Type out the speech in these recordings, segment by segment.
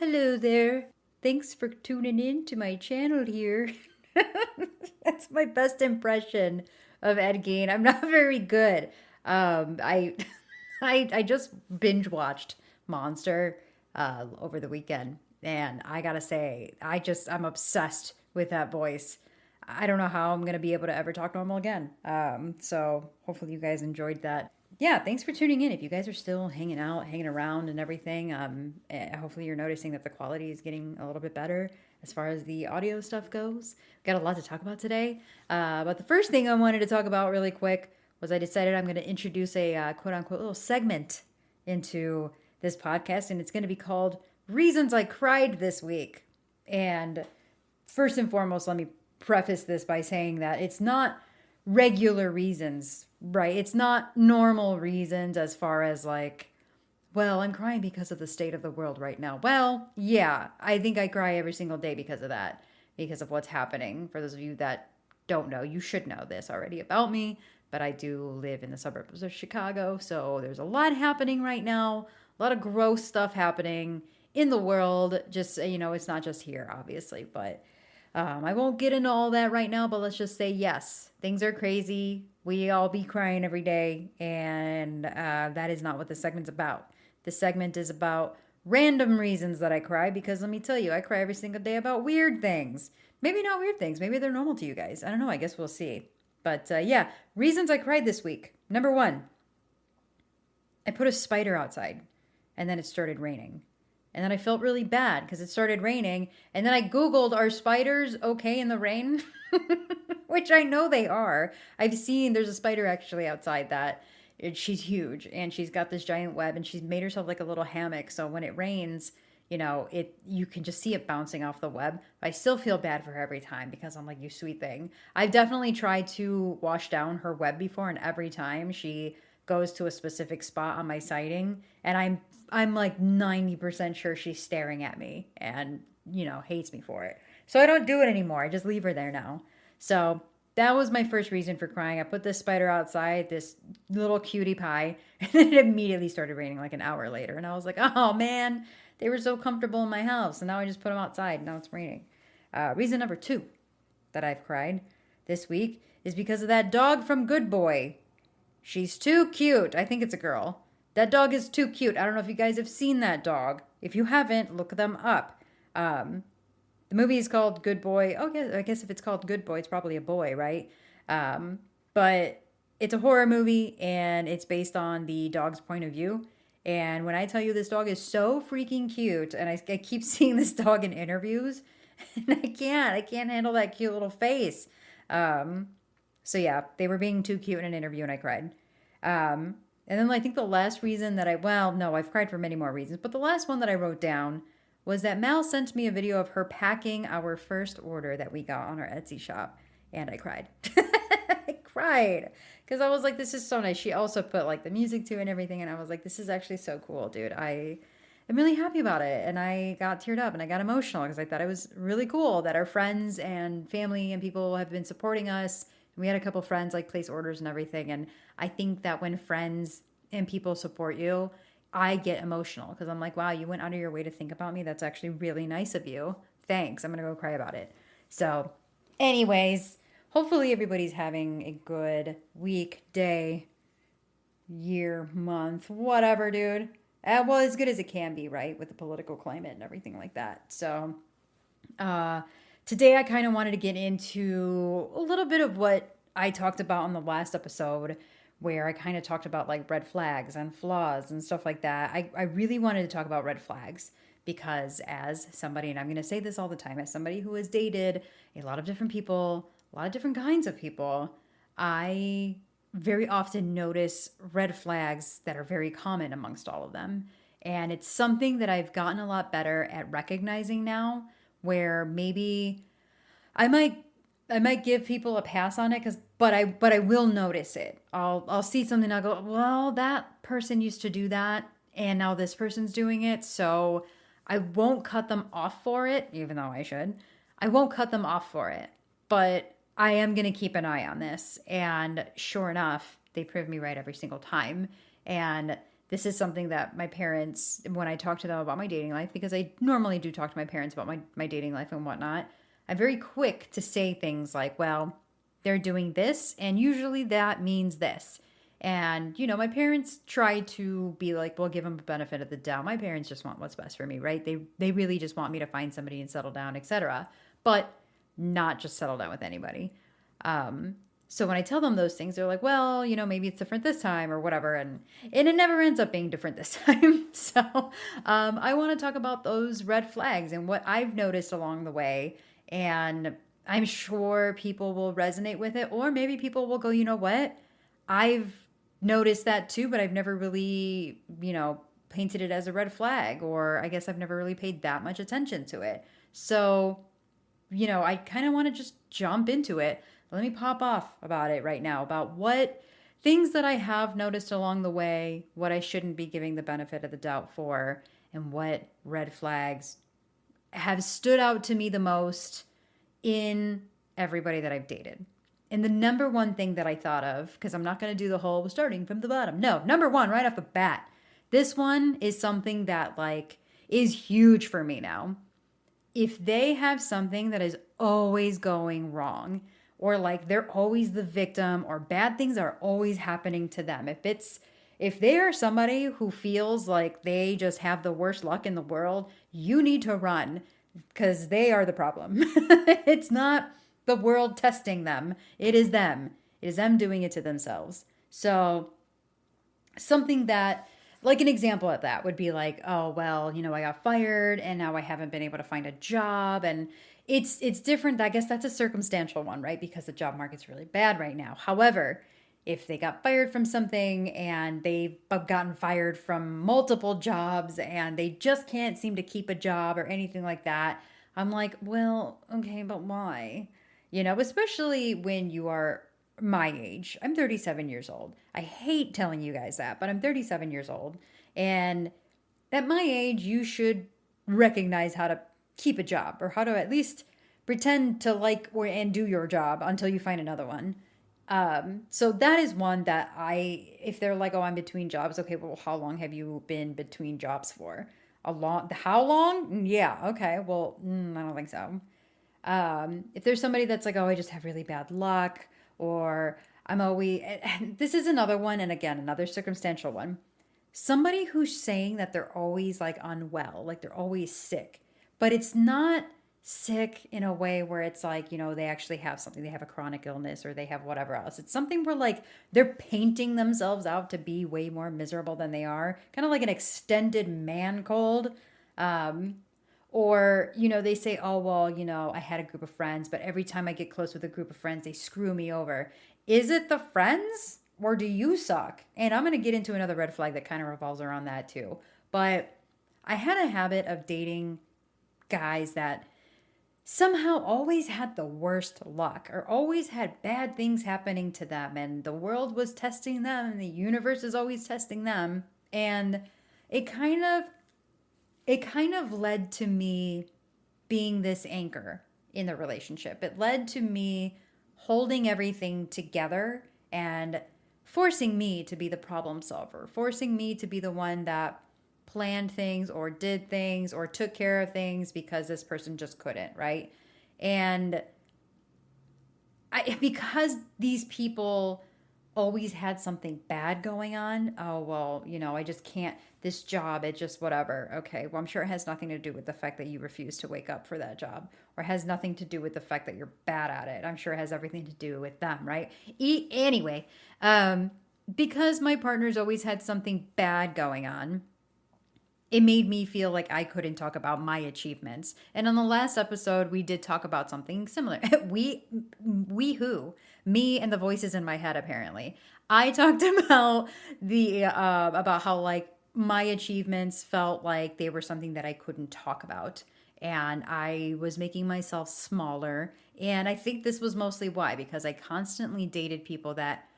Hello there. Thanks for tuning in to my channel here. That's my best impression of Ed Gein. I'm not very good. I, I just binge watched Monster over the weekend, and I gotta say, I'm obsessed with that voice. I don't know how I'm gonna be able to ever talk normal again. So hopefully you guys enjoyed that. Yeah, thanks for tuning in. If you guys are still hanging out, hanging around, and everything, hopefully you're noticing that the quality is getting a little bit better as far as the audio stuff goes. Got a lot to talk about today. But the first thing I wanted to talk about really quick was I decided I'm going to introduce a quote unquote little segment into this podcast, and it's going to be called Reasons I Cried This Week. And first and foremost, let me preface this by saying that it's not regular reasons, right? It's not normal reasons as far as like, well, I'm crying because of the state of the world right now. Well, yeah, I think I cry every single day because of that, because of what's happening. For those of you that don't know, you should know this already about me, but I do live in the suburbs of Chicago, so there's a lot happening right now, a lot of gross stuff happening in the world. Just, it's not just here, obviously, but I won't get into all that right now, but let's just say yes, things are crazy. We all be crying every day, and that is not what this segment's about. This segment is about random reasons that I cry, because let me tell you, I cry every single day about weird things. Maybe not weird things. Maybe they're normal to you guys. I don't know. I guess we'll see. But yeah, reasons I cried this week. Number one, I put a spider outside, and then it started raining. And then I felt really bad because it started raining. And then I Googled, are spiders okay in the rain? Which I know they are. I've seen there's a spider actually outside she's huge. And she's got this giant web. And she's made herself like a little hammock. So when it rains, you can just see it bouncing off the web. I still feel bad for her every time because I'm like, you sweet thing. I've definitely tried to wash down her web before. And every time she goes to a specific spot on my siding, and I'm like 90% sure she's staring at me and, hates me for it. So I don't do it anymore. I just leave her there now. So that was my first reason for crying. I put this spider outside, this little cutie pie, and then it immediately started raining like an hour later. And I was like, oh man, they were so comfortable in my house. And now I just put them outside and now it's raining. Reason number two that I've cried this week is because of that dog from Good Boy. She's too cute. I think it's a girl. That dog is too cute. I don't know if you guys have seen that dog. If you haven't, look them up. The movie is called Good Boy. Oh, yeah, I guess if it's called Good Boy, it's probably a boy, right? But it's a horror movie, and it's based on the dog's point of view. And when I tell you this dog is so freaking cute, and I keep seeing this dog in interviews, and I can't handle that cute little face. So yeah, they were being too cute in an interview and I cried. And then I think the last reason that I've cried for many more reasons, but the last one that I wrote down was that Mal sent me a video of her packing our first order that we got on our Etsy shop, and I cried. I cried because I was like, this is so nice. She also put like the music to it and everything, and I was like, this is actually so cool, dude. I'm really happy about it, and I got teared up and I got emotional because I thought it was really cool that our friends and family and people have been supporting us. We had a couple friends like place orders and everything. And I think that when friends and people support you, I get emotional because I'm like, wow, you went out of your way to think about me. That's actually really nice of you. Thanks. I'm going to go cry about it. So anyways, hopefully everybody's having a good week, day, year, month, whatever, dude. Well, as good as it can be, right? With the political climate and everything like that. So, today I kind of wanted to get into a little bit of what I talked about on the last episode, where I kind of talked about like red flags and flaws and stuff like that. I really wanted to talk about red flags because as somebody, and I'm going to say this all the time, as somebody who has dated a lot of different people, a lot of different kinds of people, I very often notice red flags that are very common amongst all of them. And it's something that I've gotten a lot better at recognizing now, where maybe I might give people a pass on it but I will notice it. I'll see something and I'll go, well, that person used to do that and now this person's doing it, so I won't cut them off for it, even though I should. I won't cut them off for it, but I am going to keep an eye on this. And sure enough, they prove me right every single time. And this is something that my parents, when I talk to them about my dating life, because I normally do talk to my parents about my dating life and whatnot, I'm very quick to say things like, well, they're doing this, and usually that means this. And, my parents try to be like, well, give them a benefit of the doubt. My parents just want what's best for me, right? They really just want me to find somebody and settle down, etc. But not just settle down with anybody. So when I tell them those things, they're like, well, maybe it's different this time or whatever. And it never ends up being different this time. So I want to talk about those red flags and what I've noticed along the way. And I'm sure people will resonate with it. Or maybe people will go, you know what? I've noticed that too, but I've never really, painted it as a red flag. Or I guess I've never really paid that much attention to it. So, I kind of want to just jump into it. Let me pop off about it right now, about what things that I have noticed along the way, what I shouldn't be giving the benefit of the doubt for, and what red flags have stood out to me the most in everybody that I've dated. And the number one thing that I thought of, because I'm not going to do the whole starting from the bottom. No, number one, right off the bat. This one is something that is huge for me now. If they have something that is always going wrong, or they're always the victim, or bad things are always happening to them. If they are somebody who feels like they just have the worst luck in the world, you need to run, because they are the problem. It's not the world testing them. It is them. It is them doing it to themselves. So something that, an example of that would be oh, well, I got fired and now I haven't been able to find a job. And it's different. I guess that's a circumstantial one, right? Because the job market's really bad right now. However, if they got fired from something and they've gotten fired from multiple jobs and they just can't seem to keep a job or anything like that, I'm like, well, okay, but why? Especially when you are my age. I'm 37 years old. I hate telling you guys that, but I'm 37 years old. And at my age, you should recognize how to keep a job, or how to at least pretend to and do your job until you find another one. So that is one that if they're like, oh, I'm between jobs. Okay, well, how long have you been between jobs for? How long? Yeah. Okay. Well, I don't think so. If there's somebody that's like, oh, I just have really bad luck, or I'm always, this is another one. And again, another circumstantial one. Somebody who's saying that they're always unwell, they're always sick, but it's not sick in a way where it's they actually have something. They have a chronic illness or they have whatever else. It's something where they're painting themselves out to be way more miserable than they are. Kind of like an extended man cold. Or, they say, oh, well, I had a group of friends, but every time I get close with a group of friends, they screw me over. Is it the friends or do you suck? And I'm going to get into another red flag that kind of revolves around that too. But I had a habit of dating guys that somehow always had the worst luck, or always had bad things happening to them, and the world was testing them and the universe is always testing them. And it kind of led to me being this anchor in the relationship. It led to me holding everything together and forcing me to be the problem solver, forcing me to be the one that planned things or did things or took care of things because this person just couldn't, right? And because these people always had something bad going on, oh, well, I just can't, this job, it just whatever. Okay, well, I'm sure it has nothing to do with the fact that you refuse to wake up for that job, or has nothing to do with the fact that you're bad at it. I'm sure it has everything to do with them, right? Anyway, because my partner's always had something bad going on, it made me feel like I couldn't talk about my achievements. And on the last episode, we did talk about something similar. Me and the voices in my head, apparently. I talked about about how my achievements felt like they were something that I couldn't talk about. And I was making myself smaller. And I think this was mostly why, because I constantly dated people that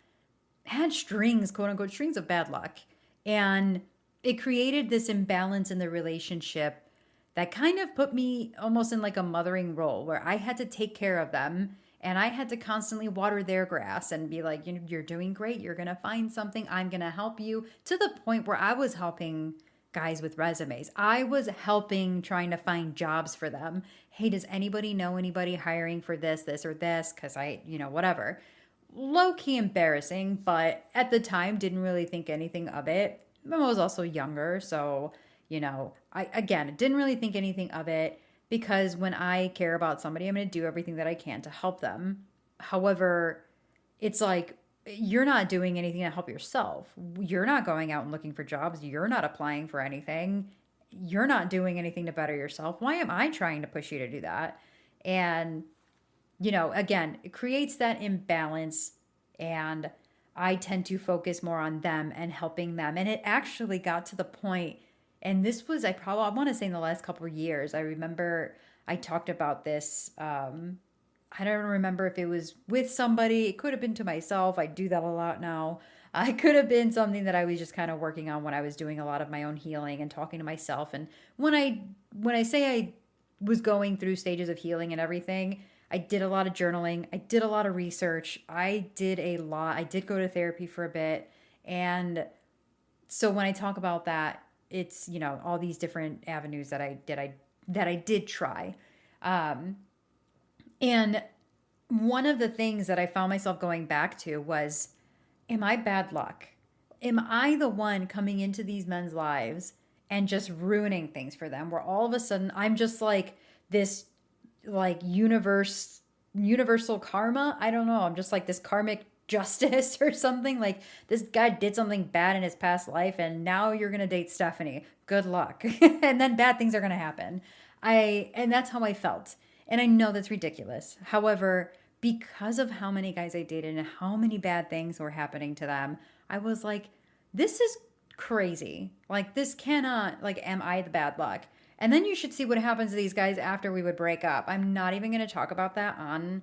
had strings, quote unquote, strings of bad luck. And it created this imbalance in the relationship that kind of put me almost in a mothering role where I had to take care of them And I had to constantly water their grass and be like, you're doing great. You're going to find something. I'm going to help you, to the point where I was helping guys with resumes. I was helping, trying to find jobs for them. Hey, does anybody know anybody hiring for this, or this? Because whatever. Low key embarrassing, but at the time didn't really think anything of it. I was also younger, so I again didn't really think anything of it, because when I care about somebody, I'm going to do everything that I can to help them. However, it's like, you're not doing anything to help yourself. You're not going out and looking for jobs. You're not applying for anything. You're not doing anything to better yourself. Why am I trying to push you to do that? And, again, it creates that imbalance. And I tend to focus more on them and helping them. And it actually got to the point, and this was, I want to say in the last couple of years, I remember I talked about this. I don't remember if it was with somebody. It could have been to myself. I do that a lot now. I could have been something that I was just kind of working on when I was doing a lot of my own healing and talking to myself. And when I say I was going through stages of healing and everything, I did a lot of journaling. I did a lot of research. I did a lot. I did go to therapy for a bit. And so when I talk about that, it's, all these different avenues that I did try. And one of the things that I found myself going back to was, am I bad luck? Am I the one coming into these men's lives and just ruining things for them, where all of a sudden I'm just like this, like, universal karma? I don't know. I'm just like this karmic justice or something. Like, this guy did something bad in his past life, and now you're going to date Stephanie. Good luck. And then bad things are going to happen. And that's how I felt. And I know that's ridiculous. However, because of how many guys I dated and how many bad things were happening to them, I was like, this is crazy. Like, this cannot, like, am I the bad luck? And then you should see what happens to these guys after we would break up. I'm not even going to talk about that on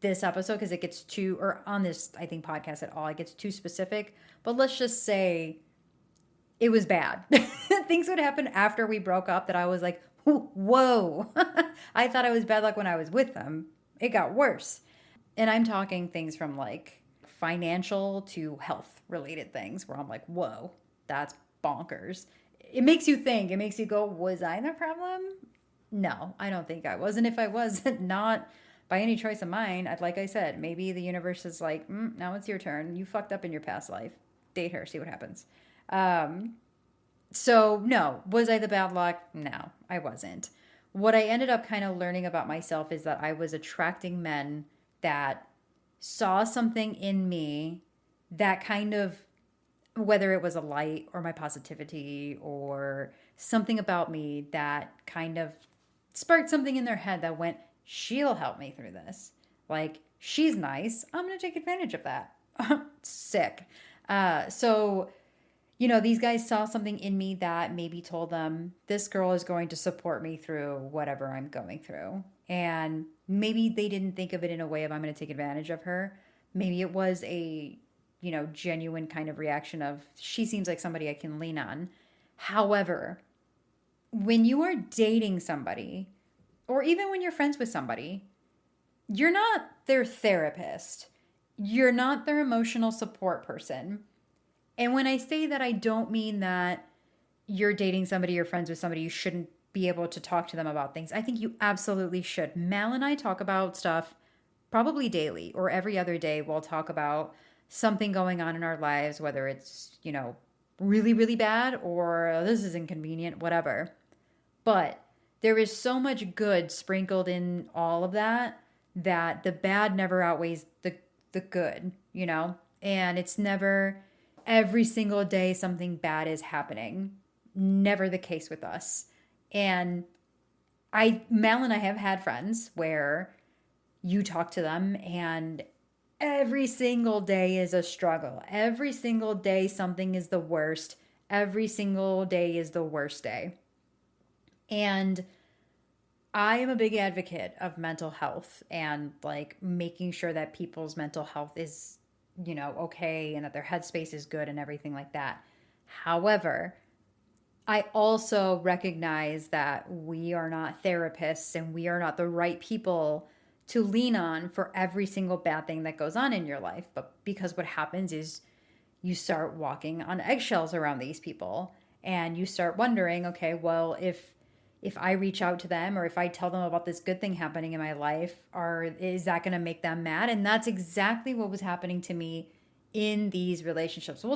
this episode, because it gets too, or on this, I think, podcast at all, it gets too specific. But let's just say it was bad. Things would happen after we broke up that I was like, whoa. I thought I was bad luck when I was with them. It got worse. And I'm talking things from like financial to health related things where I'm like, whoa, that's bonkers. It makes you think. It makes you go, was I the problem? No, I don't think I was. And if I was, not by any choice of mine, like I said, maybe the universe is like, now it's your turn. You fucked up in your past life. Date her, see what happens. So no, was I the bad luck? No, I wasn't. What I ended up kind of learning about myself is that I was attracting men that saw something in me that kind of, whether it was a light or my positivity or something about me that kind of sparked something in their head that went, she'll help me through this. Like, she's nice. I'm going to take advantage of that. Sick. So these guys saw something in me that maybe told them, this girl is going to support me through whatever I'm going through. And maybe they didn't think of it in a way of, I'm going to take advantage of her. Maybe it was a, genuine kind of reaction of, she seems like somebody I can lean on. However, when you are dating somebody, or even when you're friends with somebody, you're not their therapist. You're not their emotional support person. And when I say that, I don't mean that you're dating somebody, you're friends with somebody, you shouldn't be able to talk to them about things. I think you absolutely should. Mal and I talk about stuff probably daily or every other day. We'll talk about something going on in our lives, whether it's, really, really bad or this is inconvenient, whatever. But there is so much good sprinkled in all of that, that the bad never outweighs the good, and it's never every single day something bad is happening. Never the case with us. And Mal and I have had friends where you talk to them and every single day is a struggle. Every single day something is the worst. Every single day is the worst day. And I am a big advocate of mental health and like making sure that people's mental health is, okay, and that their headspace is good and everything like that. However, I also recognize that we are not therapists and we are not the right people to lean on for every single bad thing that goes on in your life. But because what happens is you start walking on eggshells around these people, and you start wondering, okay, well, if I reach out to them, or if I tell them about this good thing happening in my life, or is that going to make them mad? And that's exactly what was happening to me in these relationships. So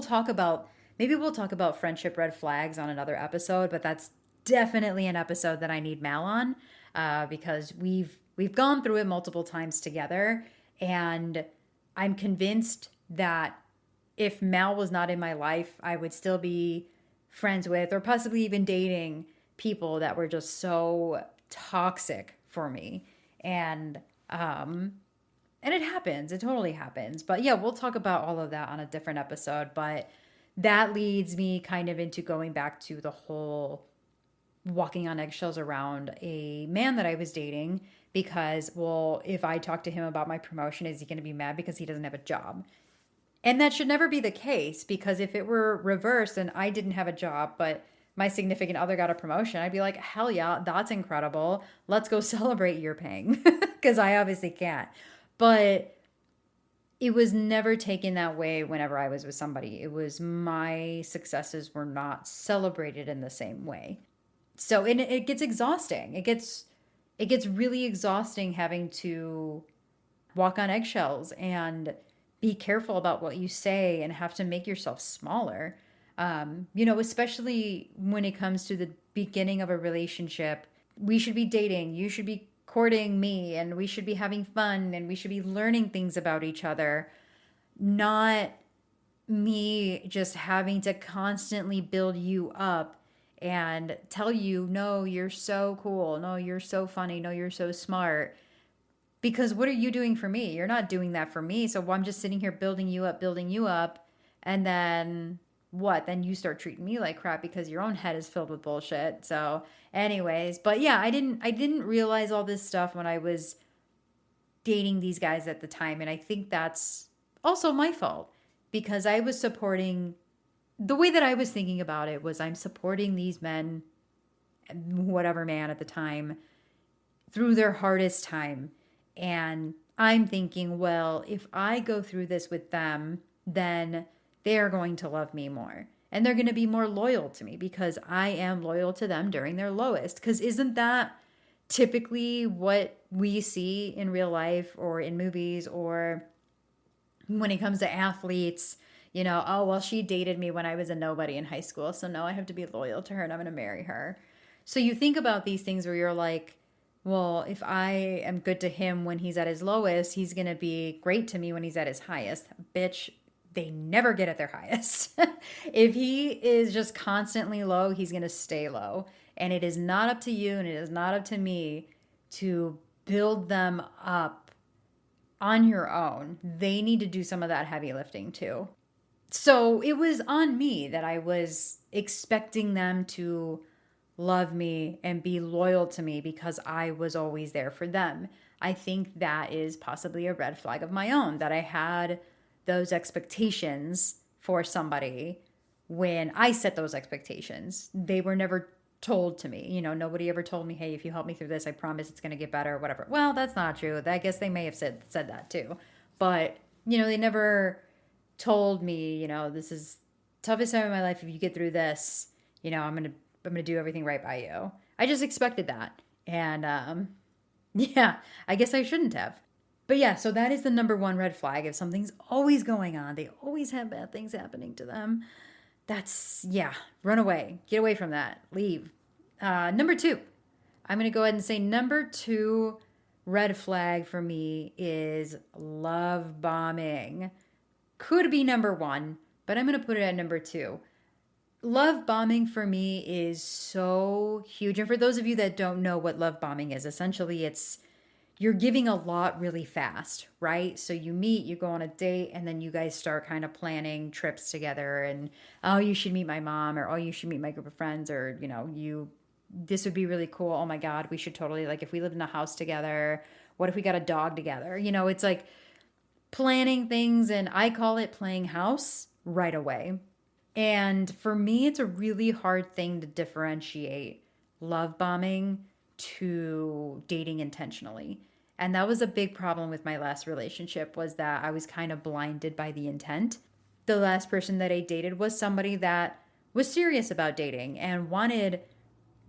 maybe we'll talk about friendship red flags on another episode, but that's definitely an episode that I need Mal on, because we've gone through it multiple times together, and I'm convinced that if Mal was not in my life, I would still be friends with, or possibly even dating people that were just so toxic for me. And it happens. It totally happens. But yeah, we'll talk about all of that on a different episode. But that leads me kind of into going back to the whole walking on eggshells around a man that I was dating, because, well, if I talk to him about my promotion, is he going to be mad because he doesn't have a job? And that should never be the case, because if it were reversed and I didn't have a job, but my significant other got a promotion, I'd be like, hell yeah, that's incredible. Let's go celebrate your paying, because I obviously can't. But it was never taken that way whenever I was with somebody. It was my successes were not celebrated in the same way. So it gets exhausting. It gets really exhausting having to walk on eggshells and be careful about what you say and have to make yourself smaller. Especially when it comes to the beginning of a relationship. We should be dating, you should be courting me, and we should be having fun, and we should be learning things about each other, not me just having to constantly build you up and tell you, no, you're so cool, no, you're so funny, no, you're so smart. Because what are you doing for me? You're not doing that for me. So I'm just sitting here building you up. And then what? Then you start treating me like crap because your own head is filled with bullshit. So anyways, but yeah, I didn't realize all this stuff when I was dating these guys at the time. And I think that's also my fault, because I was supporting, the way that I was thinking about it was, I'm supporting these men, whatever man at the time, through their hardest time. And I'm thinking, well, if I go through this with them, then they're going to love me more. And they're going to be more loyal to me because I am loyal to them during their lowest. Because isn't that typically what we see in real life or in movies, or when it comes to athletes? Oh, well, she dated me when I was a nobody in high school, so now I have to be loyal to her and I'm going to marry her. So you think about these things where you're like, well, if I am good to him when he's at his lowest, he's going to be great to me when he's at his highest. Bitch, they never get at their highest. If he is just constantly low, he's going to stay low. And it is not up to you, and it is not up to me to build them up on your own. They need to do some of that heavy lifting too. So it was on me that I was expecting them to love me and be loyal to me because I was always there for them. I think that is possibly a red flag of my own, that I had those expectations for somebody when I set those expectations. They were never told to me. Nobody ever told me, hey, if you help me through this, I promise it's going to get better, or whatever. Well, that's not true. I guess they may have said that too. But, they never told me, this is toughest time of my life. If you get through this, I'm going to do everything right by you. I just expected that. And yeah, I guess I shouldn't have. But yeah, so that is the number one red flag. If something's always going on, they always have bad things happening to them, run away. Get away from that. Leave. Number two, I'm going to go ahead and say number two red flag for me is love bombing. Could be number one, but I'm going to put it at number two. Love bombing for me is so huge. And for those of you that don't know what love bombing is, essentially you're giving a lot really fast, right? So you meet, you go on a date, and then you guys start kind of planning trips together, and, oh, you should meet my mom, or, oh, you should meet my group of friends, or, this would be really cool. Oh my God, we should totally, like, if we lived in a house together, what if we got a dog together? It's like planning things, and I call it playing house right away. And for me, it's a really hard thing to differentiate love bombing to dating intentionally. And that was a big problem with my last relationship, was that I was kind of blinded by the intent. The last person that I dated was somebody that was serious about dating and wanted,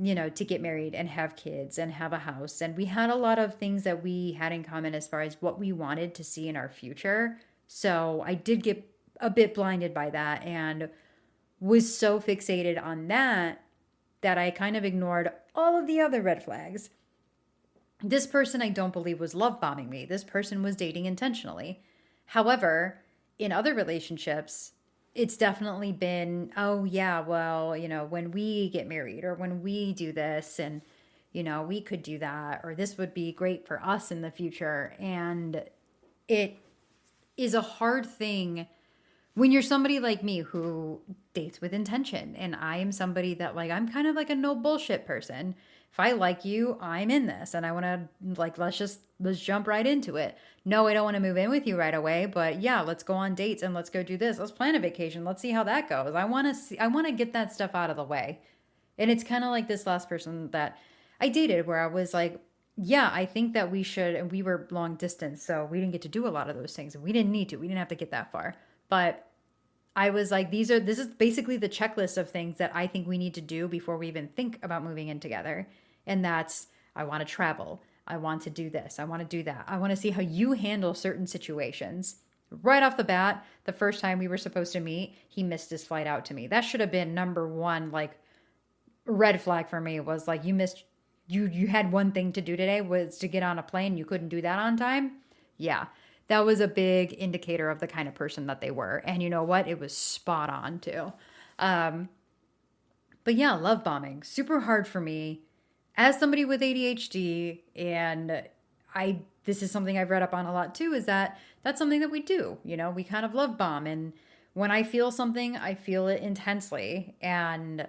to get married and have kids and have a house. And we had a lot of things that we had in common as far as what we wanted to see in our future. So I did get a bit blinded by that and was so fixated on that that I kind of ignored all of the other red flags. This person I don't believe was love bombing me. This person was dating intentionally. However, in other relationships, it's definitely been, oh, yeah, well, when we get married or when we do this and, we could do that or this would be great for us in the future. And it is a hard thing when you're somebody like me who dates with intention. And I am somebody that, like, I'm kind of like a no bullshit person. If I like you, I'm in this and I want to, like, let's jump right into it. No, I don't want to move in with you right away, but yeah, let's go on dates and let's go do this. Let's plan a vacation. Let's see how that goes. I want to get that stuff out of the way. And it's kind of like this last person that I dated where I was like, yeah, I think that we should, and we were long distance, so we didn't get to do a lot of those things and we didn't need to. We didn't have to get that far. But I was like, this is basically the checklist of things that I think we need to do before we even think about moving in together. And that's, I want to travel. I want to do this. I want to do that. I want to see how you handle certain situations. Right off the bat, the first time we were supposed to meet, he missed his flight out to me. That should have been number one, like, red flag for me, was like, you had one thing to do today, was to get on a plane. You couldn't do that on time. Yeah, that was a big indicator of the kind of person that they were. And you know what? It was spot on too. Um, but yeah, love bombing, super hard for me as somebody with ADHD. And this is something I've read up on a lot too, is that that's something that we do. We kind of love bomb. And when I feel something, I feel it intensely. And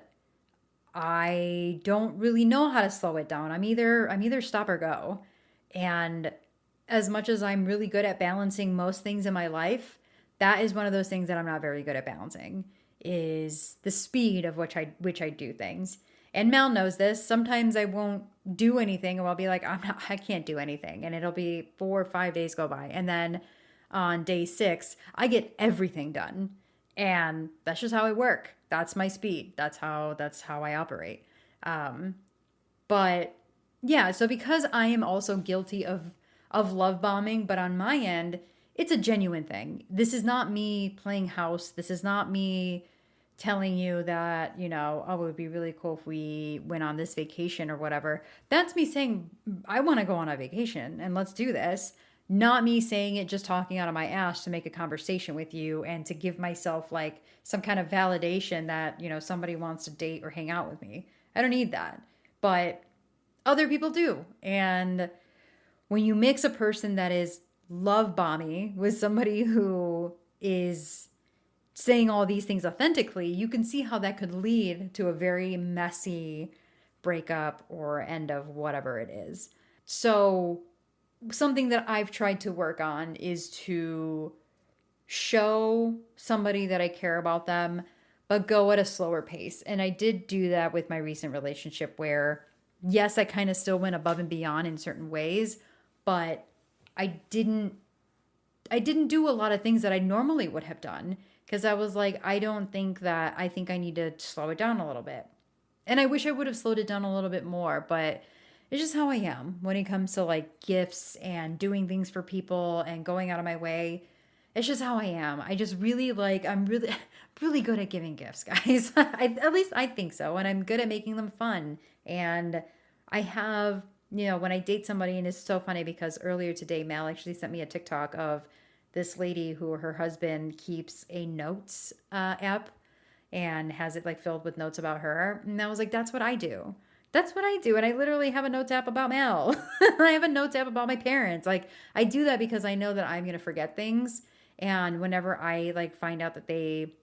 I don't really know how to slow it down. I'm either stop or go. And as much as I'm really good at balancing most things in my life, that is one of those things that I'm not very good at balancing, is the speed of which I do things. And Mel knows this. Sometimes I won't do anything or I'll be like, I can't do anything. And it'll be 4 or 5 days go by. And then on day 6, I get everything done. And that's just how I work. That's my speed. That's how I operate. But yeah, so because I am also guilty of love bombing, but on my end, it's a genuine thing. This is not me playing house. This is not me telling you that, oh, it would be really cool if we went on this vacation or whatever. That's me saying, I want to go on a vacation and let's do this. Not me saying it just talking out of my ass to make a conversation with you and to give myself like some kind of validation that, somebody wants to date or hang out with me. I don't need that. But other people do. And when you mix a person that is love bombing with somebody who is saying all these things authentically, you can see how that could lead to a very messy breakup or end of whatever it is. So something that I've tried to work on is to show somebody that I care about them, but go at a slower pace. And I did do that with my recent relationship where, yes, I kind of still went above and beyond in certain ways, but I didn't do a lot of things that I normally would have done because I was like, I think I need to slow it down a little bit. And I wish I would have slowed it down a little bit more, but it's just how I am when it comes to like gifts and doing things for people and going out of my way. It's just how I am. I just really I'm really, really good at giving gifts, guys. At least I think so. And I'm good at making them fun. And I have, when I date somebody, and it's so funny because earlier today, Mal actually sent me a TikTok of this lady who her husband keeps a notes app and has it like filled with notes about her. And I was like, that's what I do. That's what I do. And I literally have a notes app about Mel. I have a notes app about my parents. Like I do that because I know that I'm going to forget things. And whenever I like find out that they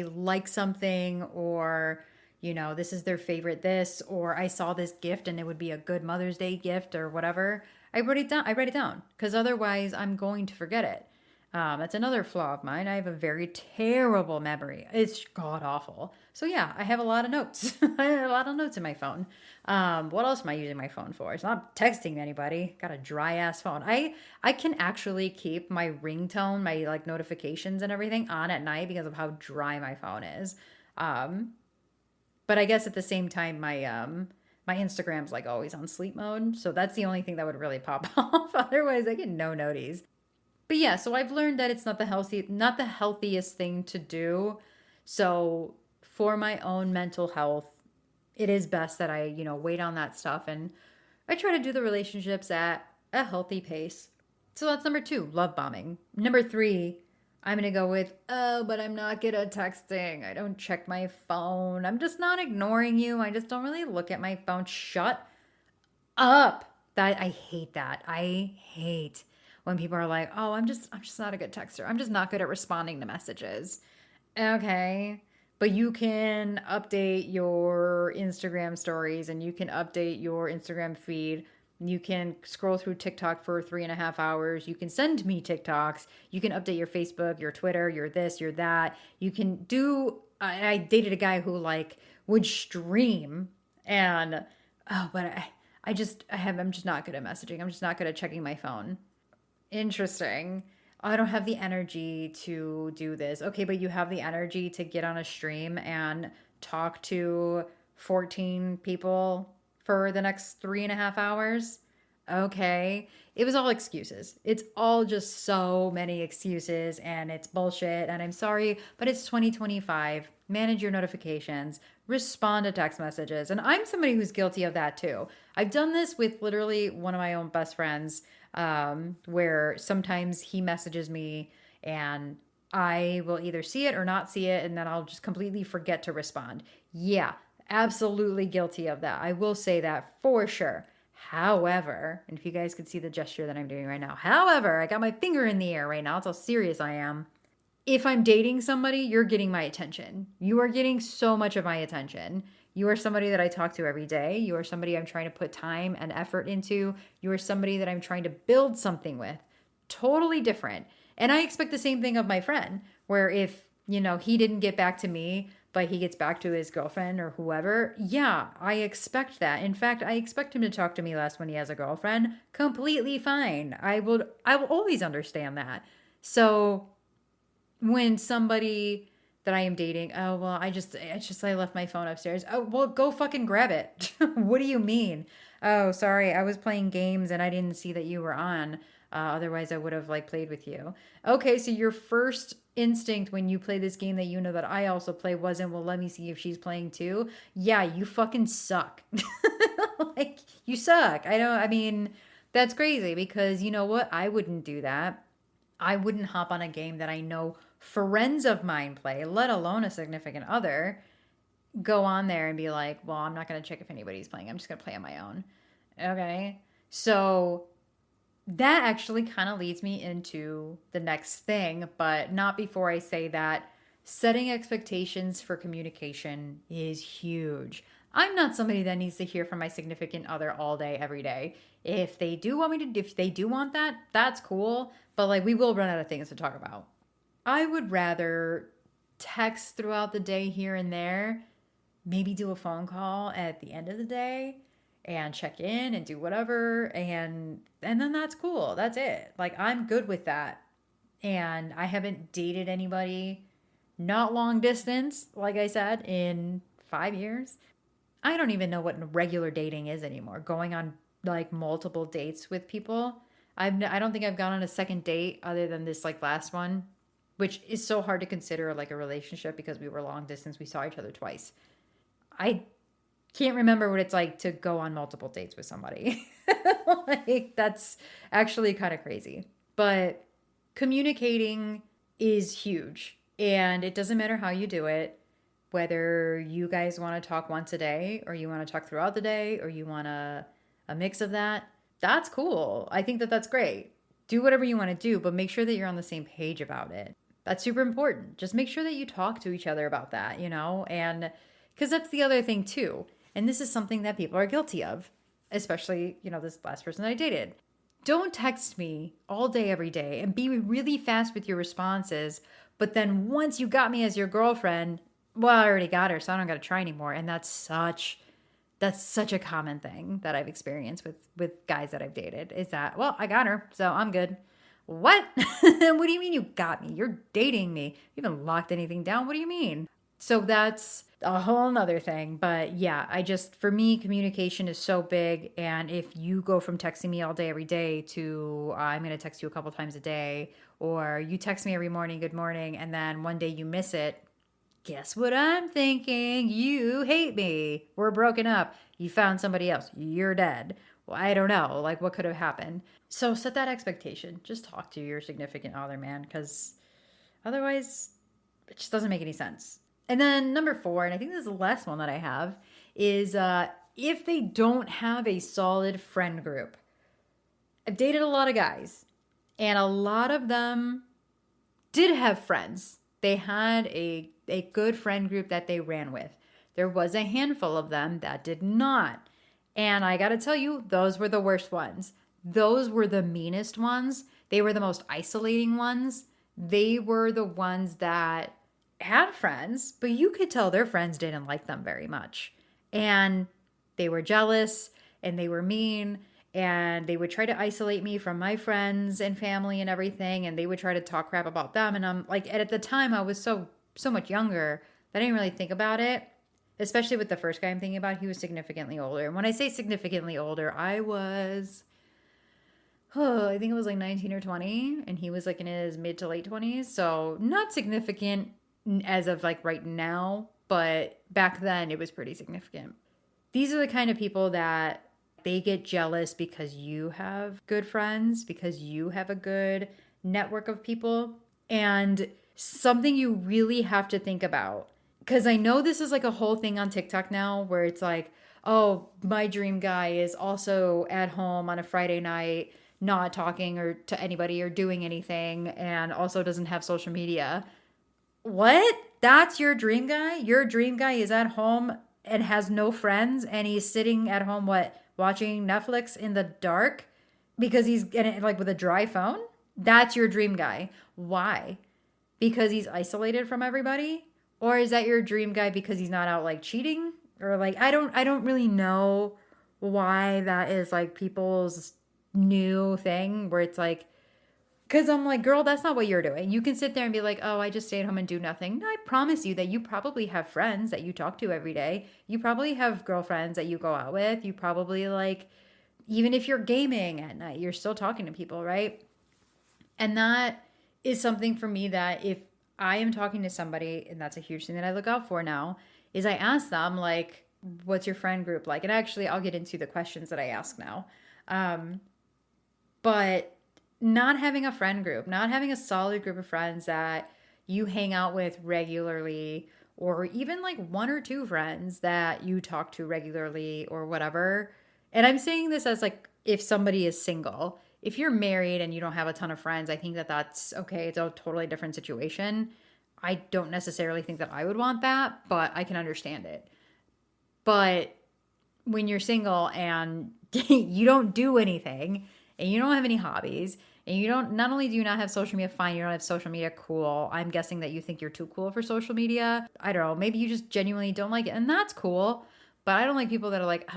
like something or, this is their favorite this, or I saw this gift and it would be a good Mother's Day gift or whatever, I write it down because otherwise I'm going to forget it. That's another flaw of mine. I have a very terrible memory. It's god awful. So yeah, I have a lot of notes. I have a lot of notes in my phone. What else am I using my phone for? It's not texting anybody. Got a dry ass phone. I can actually keep my ringtone, my like notifications and everything on at night because of how dry my phone is. Um, but I guess at the same time, my Instagram's like always on sleep mode, so that's the only thing that would really pop off. Otherwise, I get no noties. But yeah, so I've learned that it's not the healthiest thing to do. So for my own mental health, it is best that I, wait on that stuff and I try to do the relationships at a healthy pace. So that's number 2, love bombing. Number 3, I'm going to go with, oh, but I'm not good at texting. I don't check my phone. I'm just not ignoring you. I just don't really look at my phone. Shut up. That I hate that. I hate when people are like, "Oh, I'm just not a good texter. I'm just not good at responding to messages." Okay. But you can update your Instagram stories and you can update your Instagram feed. You can scroll through TikTok for 3.5 hours. You can send me TikToks. You can update your Facebook, your Twitter, your this, your that. You can do. I dated a guy who like would stream and oh, but I'm just not good at messaging. I'm just not good at checking my phone. Interesting. I don't have the energy to do this. Okay, but you have the energy to get on a stream and talk to 14 people for the next 3.5 hours. Okay. It was all excuses. It's all just so many excuses and it's bullshit. And I'm sorry, but it's 2025. Manage your notifications, respond to text messages. And I'm somebody who's guilty of that too. I've done this with literally one of my own best friends, where sometimes he messages me and I will either see it or not see it, and then I'll just completely forget to respond. Yeah, absolutely guilty of that. I will say that for sure. However, and if you guys could see the gesture that I'm doing right now, however, I got my finger in the air right now. That's how serious I am. If I'm dating somebody, you're getting my attention. You are getting so much of my attention. You are somebody that I talk to every day. You are somebody I'm trying to put time and effort into. You are somebody that I'm trying to build something with. Totally different. And I expect the same thing of my friend, where if, he didn't get back to me, but he gets back to his girlfriend or whoever, yeah, I expect that. In fact, I expect him to talk to me less when he has a girlfriend. Completely fine. I will always understand that. So when somebody that I am dating, oh well, I left my phone upstairs. Oh well, go fucking grab it. What do you mean? Oh, sorry, I was playing games and I didn't see that you were on. Otherwise, I would have like played with you. Okay, so your first instinct when you play this game that you know that I also play wasn't, well, let me see if she's playing too. Yeah, you fucking suck. Like you suck. I mean, that's crazy because you know what? I wouldn't do that. I wouldn't hop on a game that I know friends of mine play, let alone a significant other, go on there and be like, well, I'm not going to check if anybody's playing. I'm just going to play on my own. Okay. So that actually kind of leads me into the next thing, but not before I say that setting expectations for communication is huge. I'm not somebody that needs to hear from my significant other all day, every day. If they do want that, that's cool. But like, we will run out of things to talk about. I would rather text throughout the day here and there, maybe do a phone call at the end of the day and check in and do whatever and then that's cool. That's it. Like I'm good with that. And I haven't dated anybody not long distance, like I said, in 5 years. I don't even know what regular dating is anymore. Going on like multiple dates with people. I don't think I've gone on a second date other than this like last one, which is so hard to consider like a relationship because we were long distance. We saw each other twice. I can't remember what it's like to go on multiple dates with somebody. Like that's actually kind of crazy. But communicating is huge and it doesn't matter how you do it, whether you guys want to talk once a day or you want to talk throughout the day or you want a mix of that. That's cool. I think that that's great. Do whatever you want to do, but make sure that you're on the same page about it. That's super important. Just make sure that you talk to each other about that, and because that's the other thing too. And this is something that people are guilty of, especially, this last person that I dated. Don't text me all day, every day, and be really fast with your responses. But then once you got me as your girlfriend, well, I already got her, so I don't got to try anymore. And that's such a common thing that I've experienced with guys that I've dated is that, well, I got her, so I'm good. What? What do you mean you got me? You're dating me. You haven't locked anything down. What do you mean? So that's a whole nother thing. But yeah, for me, communication is so big. And if you go from texting me all day, every day to I'm going to text you a couple times a day, or you text me every morning, good morning, and then one day you miss it, guess what I'm thinking? You hate me. We're broken up. You found somebody else. You're dead. Well, I don't know. Like, what could have happened? So set that expectation. Just talk to your significant other, man, because otherwise, it just doesn't make any sense. And then number 4, and I think this is the last one that I have, is if they don't have a solid friend group. I've dated a lot of guys, and a lot of them did have friends. They had a good friend group that they ran with. There was a handful of them that did not. And I got to tell you, those were the worst ones. Those were the meanest ones. They were the most isolating ones. They were the ones that had friends, but you could tell their friends didn't like them very much. And they were jealous and they were mean and they would try to isolate me from my friends and family and everything. And they would try to talk crap about them. And I'm like, at the time I was so much younger that I didn't really think about it. Especially with the first guy I'm thinking about, he was significantly older. And when I say significantly older, I think it was like 19 or 20, and he was like in his mid to late 20s. So not significant as of like right now, but back then it was pretty significant. These are the kind of people that they get jealous because you have good friends, because you have a good network of people. And something you really have to think about, because I know this is like a whole thing on TikTok now where it's like, oh, my dream guy is also at home on a Friday night, not talking or to anybody or doing anything, and also doesn't have social media. What? That's your dream guy? Your dream guy is at home and has no friends, and he's sitting at home, watching Netflix in the dark because he's like with a dry phone? That's your dream guy. Why? Because he's isolated from everybody? Or is that your dream guy because he's not out like cheating? Or like I don't really know why that is like people's new thing where it's like, because I'm like, girl, that's not what you're doing. You can sit there and be like, oh, I just stay at home and do nothing. No, I promise you that you probably have friends that you talk to every day. You probably have girlfriends that you go out with. You probably like, even if you're gaming at night, you're still talking to people, right? And that is something for me that if I am talking to somebody, and that's a huge thing that I look out for now, is I ask them, like, what's your friend group like? And actually, I'll get into the questions that I ask now. But not having a friend group, not having a solid group of friends that you hang out with regularly, or even like 1 or 2 friends that you talk to regularly or whatever. And I'm saying this as like if somebody is single. If you're married and you don't have a ton of friends, I think that that's okay. It's a totally different situation. I don't necessarily think that I would want that, but I can understand it. But when you're single and you don't do anything and you don't have any hobbies and you don't, not only do you not have social media, fine, you don't have social media, cool. I'm guessing that you think you're too cool for social media. I don't know. Maybe you just genuinely don't like it, and that's cool. But I don't like people that are like,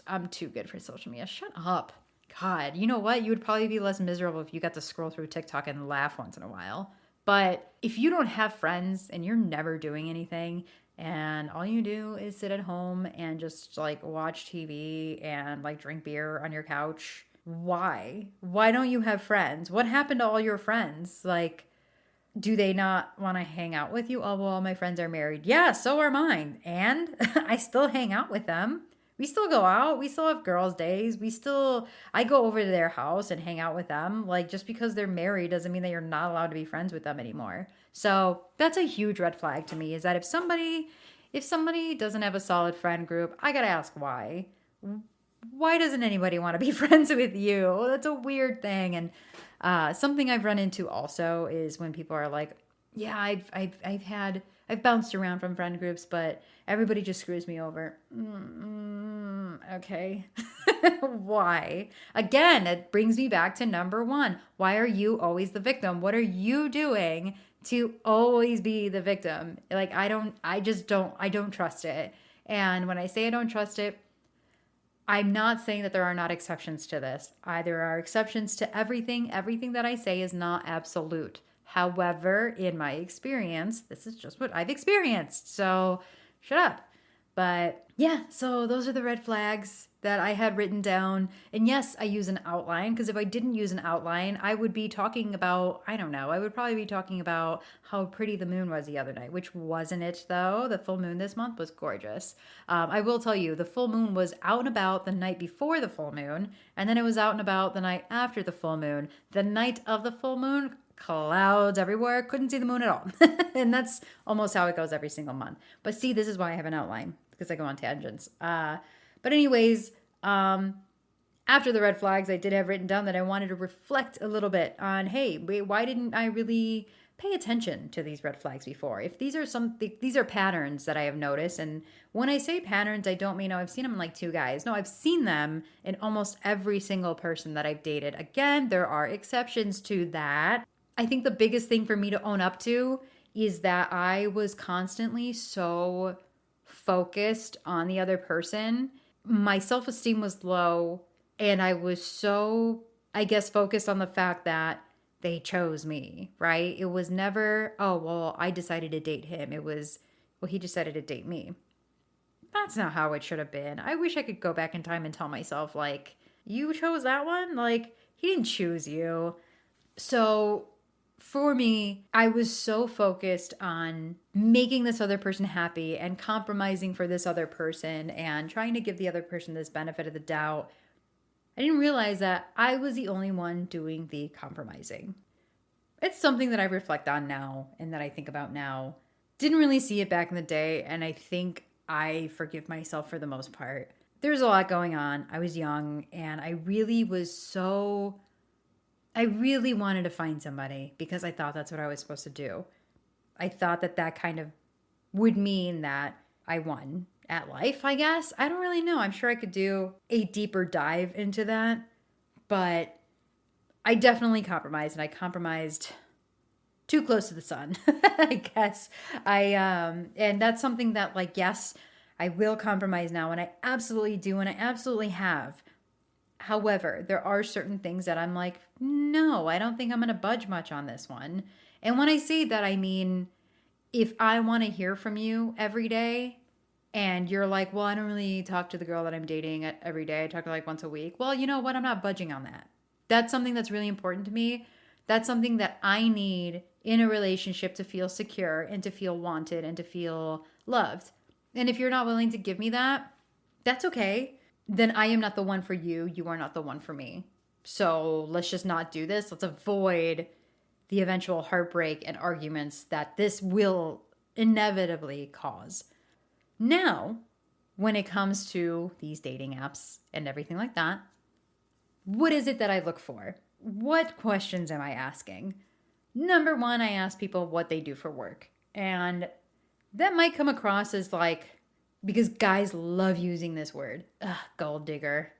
I'm too good for social media. Shut up. God, you know what? You would probably be less miserable if you got to scroll through TikTok and laugh once in a while. But if you don't have friends and you're never doing anything and all you do is sit at home and just like watch TV and like drink beer on your couch, why? Why don't you have friends? What happened to all your friends? Like, do they not want to hang out with you? Oh, well, my friends are married. Yeah, so are mine. And I still hang out with them. We still go out. We still have girls' days. I go over to their house and hang out with them. Like, just because they're married doesn't mean that you're not allowed to be friends with them anymore. So that's a huge red flag to me, is that if somebody doesn't have a solid friend group, I gotta ask why. Why doesn't anybody want to be friends with you? That's a weird thing. And something I've run into also is when people are like, yeah, I've bounced around from friend groups, but everybody just screws me over. Okay. Why? Again, it brings me back to number one. Why are you always the victim? What are you doing to always be the victim? Like, I don't trust it. And when I say I don't trust it, I'm not saying that there are not exceptions to this. There are exceptions to everything. Everything that I say is not absolute. However, in my experience, this is just what I've experienced. So shut up. But yeah, so those are the red flags that I had written down. And yes, I use an outline because if I didn't use an outline, I would be talking about, I don't know, I would probably be talking about how pretty the moon was the other night, which wasn't it though. The full moon this month was gorgeous. I will tell you, the full moon was out and about the night before the full moon, and then it was out and about the night after the full moon. The night of the full moon, clouds everywhere, couldn't see the moon at all. And that's almost how it goes every single month. But see, this is why I have an outline because I go on tangents. But anyways, after the red flags, I did have written down that I wanted to reflect a little bit on, hey, wait, why didn't I really pay attention to these red flags before? If these are patterns that I have noticed, and when I say patterns, I don't mean, oh, I've seen them in like two guys. No, I've seen them in almost every single person that I've dated. Again, there are exceptions to that. I think the biggest thing for me to own up to is that I was constantly so focused on the other person. My self-esteem was low, and I was so, I guess, focused on the fact that they chose me, right? It was never, oh, well, I decided to date him. It was, well, he decided to date me. That's not how it should have been. I wish I could go back in time and tell myself, like, you chose that one? Like, he didn't choose you. So for me, I was so focused on making this other person happy and compromising for this other person and trying to give the other person this benefit of the doubt. I didn't realize that I was the only one doing the compromising. It's something that I reflect on now and that I think about now. Didn't really see it back in the day, and I think I forgive myself for the most part. There's a lot going on. I was young, and I really wanted to find somebody because I thought that's what I was supposed to do. I thought that kind of would mean that I won at life, I guess. I don't really know. I'm sure I could do a deeper dive into that, but I definitely compromised, and I compromised too close to the sun, I guess. And that's something that, like, yes, I will compromise now, and I absolutely do, and I absolutely have. However, there are certain things that I'm like, no, I don't think I'm going to budge much on this one. And when I say that, I mean, if I want to hear from you every day and you're like, well, I don't really talk to the girl that I'm dating every day. I talk to her like once a week. Well, you know what? I'm not budging on that. That's something that's really important to me. That's something that I need in a relationship to feel secure and to feel wanted and to feel loved. And if you're not willing to give me that, that's okay. Then I am not the one for you. You are not the one for me. So let's just not do this. Let's avoid the eventual heartbreak and arguments that this will inevitably cause. Now, when it comes to these dating apps and everything like that, what is it that I look for? What questions am I asking? Number one, I ask people what they do for work. And that might come across as like, because guys love using this word. Ugh, gold digger.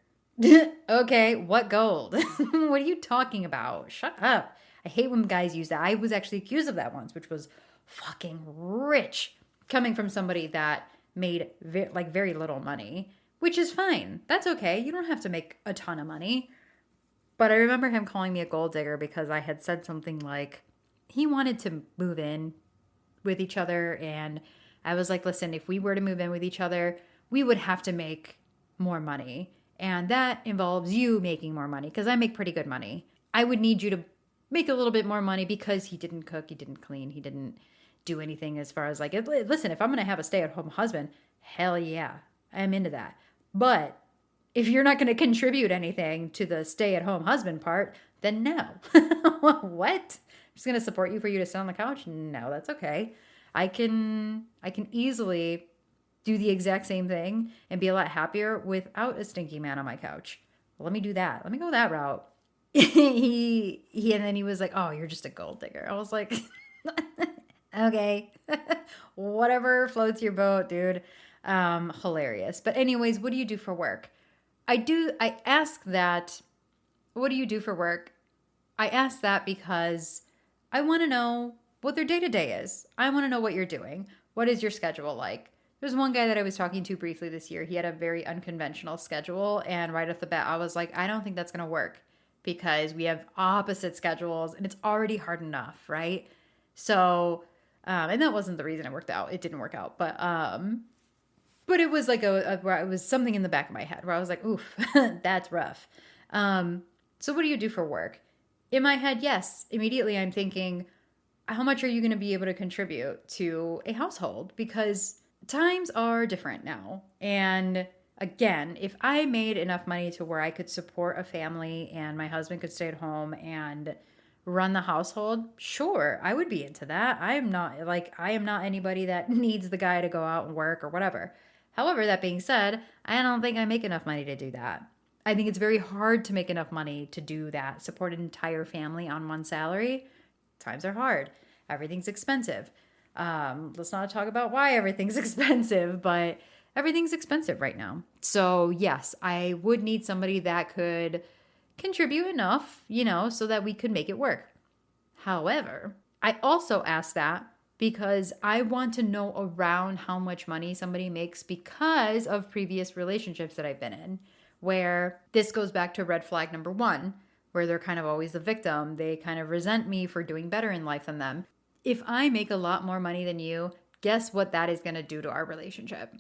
Okay, what gold? What are you talking about? Shut up. I hate when guys use that. I was actually accused of that once, which was fucking rich. Coming from somebody that made very little money, which is fine. That's okay. You don't have to make a ton of money. But I remember him calling me a gold digger because I had said something like he wanted to move in with each other, and I was like, listen, if we were to move in with each other, we would have to make more money. And that involves you making more money because I make pretty good money. I would need you to make a little bit more money because he didn't cook, he didn't clean, he didn't do anything as far as like, listen, if I'm going to have a stay-at-home husband, hell yeah, I'm into that. But if you're not going to contribute anything to the stay-at-home husband part, then no. What? I'm just going to support you for you to sit on the couch? No, that's okay. I can easily do the exact same thing and be a lot happier without a stinky man on my couch. Well, let me do that. Let me go that route. And then he was like, oh, you're just a gold digger. I was like, okay, whatever floats your boat, dude. Hilarious. But anyways, what do you do for work? I ask that, what do you do for work? I ask that because I want to know what their day to day is. I want to know what you're doing. What is your schedule like? There's one guy that I was talking to briefly this year. He had a very unconventional schedule. And right off the bat, I was like, I don't think that's going to work because we have opposite schedules and it's already hard enough, right? So, and that wasn't the reason it worked out. It didn't work out. But it was like where it was something in the back of my head where I was like, oof, that's rough. So what do you do for work? In my head, yes. Immediately I'm thinking, how much are you going to be able to contribute to a household? Because times are different now. And again, if I made enough money to where I could support a family and my husband could stay at home and run the household, sure, I would be into that. I am not anybody that needs the guy to go out and work or whatever. However, that being said, I don't think I make enough money to do that. I think it's very hard to make enough money to do that, support an entire family on one salary. Times are hard. Everything's expensive. Let's not talk about why everything's expensive, but everything's expensive right now. So yes, I would need somebody that could contribute enough, so that we could make it work. However, I also ask that because I want to know around how much money somebody makes because of previous relationships that I've been in, where this goes back to red flag number one, where they're kind of always the victim. They kind of resent me for doing better in life than them. If I make a lot more money than you, guess what that is going to do to our relationship?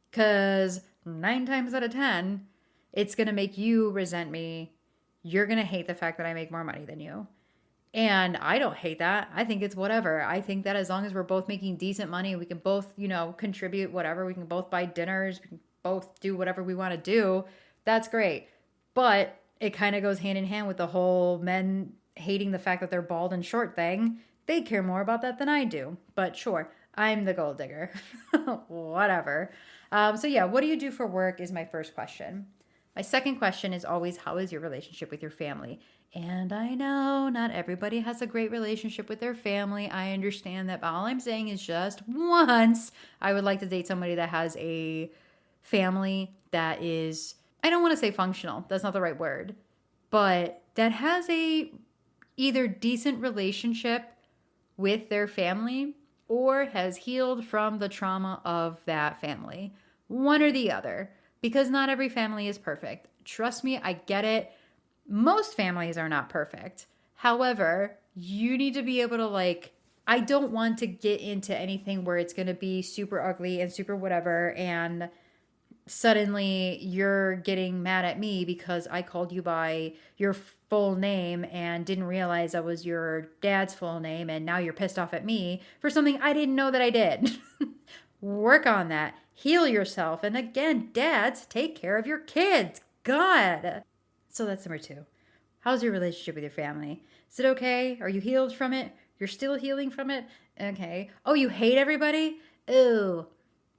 Because 9 times out of 10, it's going to make you resent me. You're going to hate the fact that I make more money than you. And I don't hate that. I think it's whatever. I think that as long as we're both making decent money, we can both, contribute whatever. We can both buy dinners. We can both do whatever we want to do. That's great. But it kind of goes hand in hand with the whole men hating the fact that they're bald and short thing. They care more about that than I do. But sure, I'm the gold digger. Whatever. So yeah, what do you do for work is my first question. My second question is always, how is your relationship with your family? And I know not everybody has a great relationship with their family. I understand that, but all I'm saying is just once I would like to date somebody that has a family that is, I don't want to say functional. That's not the right word. But that has a either decent relationship with their family or has healed from the trauma of that family. One or the other. Because not every family is perfect. Trust me, I get it. Most families are not perfect. However, you need to be able to I don't want to get into anything where it's going to be super ugly and super whatever and suddenly you're getting mad at me because I called you by your full name and didn't realize that was your dad's full name and now you're pissed off at me for something I didn't know that I did. Work on that. Heal yourself. And again, dads, take care of your kids. God. So that's number 2. How's your relationship with your family? Is it okay? Are you healed from it? You're still healing from it? Okay. Oh, you hate everybody? Ooh,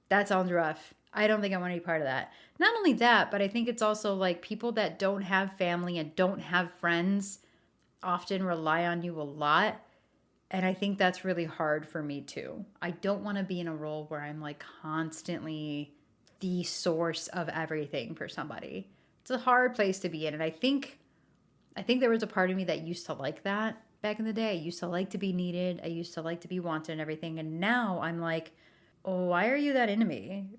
that sounds rough. I don't think I want any part of that. Not only that, but I think it's also people that don't have family and don't have friends often rely on you a lot. And I think that's really hard for me too. I don't want to be in a role where I'm constantly the source of everything for somebody. It's a hard place to be in. And I think there was a part of me that used to like that back in the day. I used to like to be needed. I used to like to be wanted and everything. And now I'm like, oh, why are you that into me?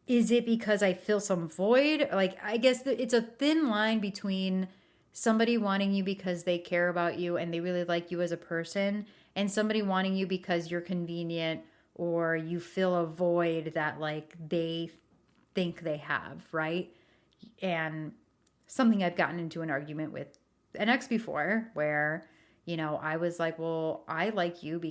Is it because I feel some void? I guess it's a thin line between somebody wanting you because they care about you and they really like you as a person and somebody wanting you because you're convenient or you fill a void that they think they have, right? And something I've gotten into an argument with an ex before where, I was like, well, I like you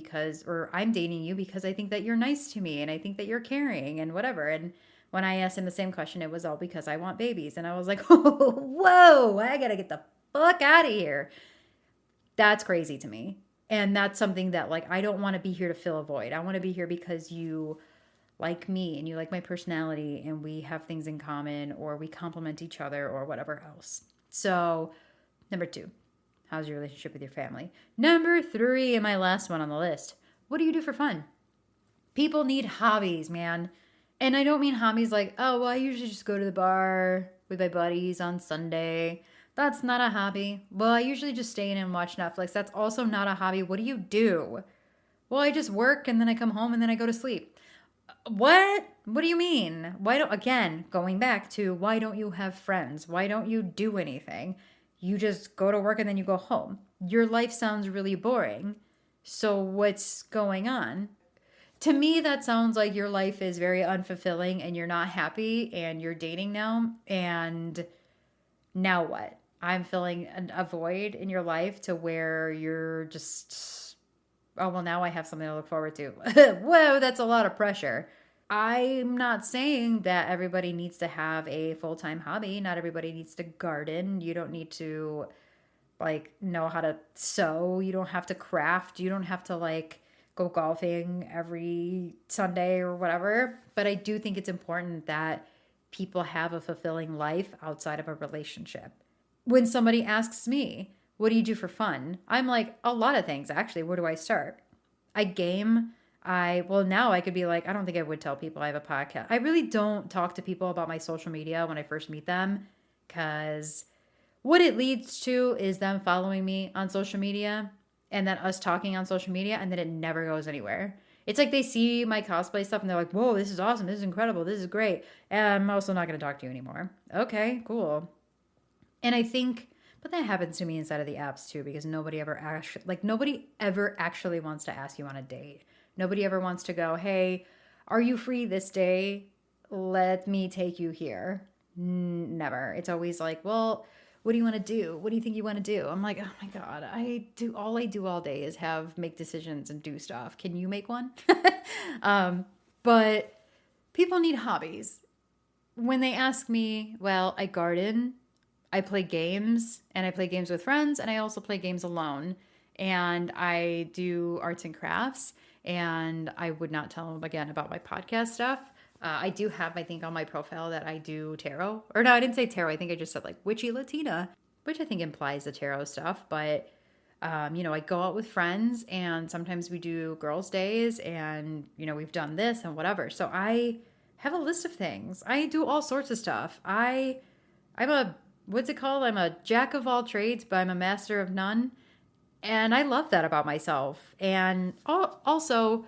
or I'm dating you because I think that you're nice to me and I think that you're caring and whatever. And when I asked him the same question, it was all because I want babies. And I was like, oh, whoa, I got to get the fuck out of here. That's crazy to me. And that's something that I don't want to be here to fill a void. I want to be here because you like me and you like my personality and we have things in common or we complement each other or whatever else. So, number 2, how's your relationship with your family? Number 3, and my last one on the list, what do you do for fun? People need hobbies, man. And I don't mean hobbies like, oh, well, I usually just go to the bar with my buddies on Sunday. That's not a hobby. Well, I usually just stay in and watch Netflix. That's also not a hobby. What do you do? Well, I just work and then I come home and then I go to sleep. What? What do you mean? Why don't, again, going back to why don't you have friends? Why don't you do anything? You just go to work and then you go home. Your life sounds really boring. So what's going on? To me, that sounds like your life is very unfulfilling and you're not happy and you're dating now. And now what? I'm filling a void in your life to where you're just, oh, well, now I have something to look forward to. Whoa, that's a lot of pressure. I'm not saying that everybody needs to have a full time hobby. Not everybody needs to garden. You don't need to like know how to sew. You don't have to craft. You don't have to like go golfing every Sunday or whatever. But I do think it's important that people have a fulfilling life outside of a relationship. When somebody asks me, what do you do for fun? I'm like, a lot of things actually. Where do I start? I game. Well, now I could be like, I don't think I would tell people I have a podcast. I really don't talk to people about my social media when I first meet them because what it leads to is them following me on social media and then us talking on social media and then it never goes anywhere. It's like they see my cosplay stuff and they're like, whoa, this is awesome. This is incredible. This is great. And I'm also not going to talk to you anymore. Okay, cool. And I think, but that happens to me inside of the apps too, because nobody ever actually wants to ask you on a date. Nobody ever wants to go, hey, are you free this day? Let me take you here. Never. It's always like, well, what do you want to do? What do you think you want to do? I'm like, oh my God, I do all day is make decisions and do stuff. Can you make one? But people need hobbies. When they ask me, well, I garden, I play games, and I play games with friends, and I also play games alone. And I do arts and crafts, and I would not tell them again about my podcast stuff. I do have, I think, on my profile that I do tarot. Or no, I didn't say tarot. I think I just said like witchy Latina, which I think implies the tarot stuff. But, I go out with friends, and sometimes we do girls' days, and, we've done this and whatever. So I have a list of things. I do all sorts of stuff. I'm a, what's it called? I'm a jack of all trades, but I'm a master of none. And I love that about myself. And also,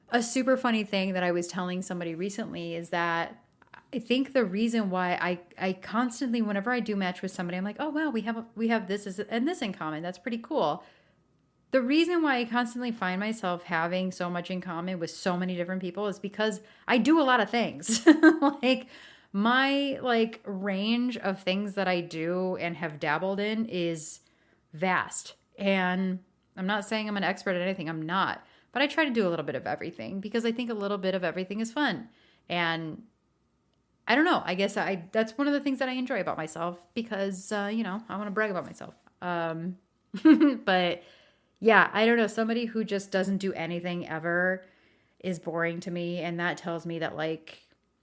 a super funny thing that I was telling somebody recently is that I think the reason why I constantly, whenever I do match with somebody, I'm like, oh wow, we have this and this in common. That's pretty cool. The reason why I constantly find myself having so much in common with so many different people is because I do a lot of things. Like my range of things that I do and have dabbled in is vast. And I'm not saying I'm an expert at anything. I'm not. But I try to do a little bit of everything because I think a little bit of everything is fun. And I don't know. I guess that's one of the things that I enjoy about myself because, I want to brag about myself. But yeah, I don't know. Somebody who just doesn't do anything ever is boring to me. And that tells me that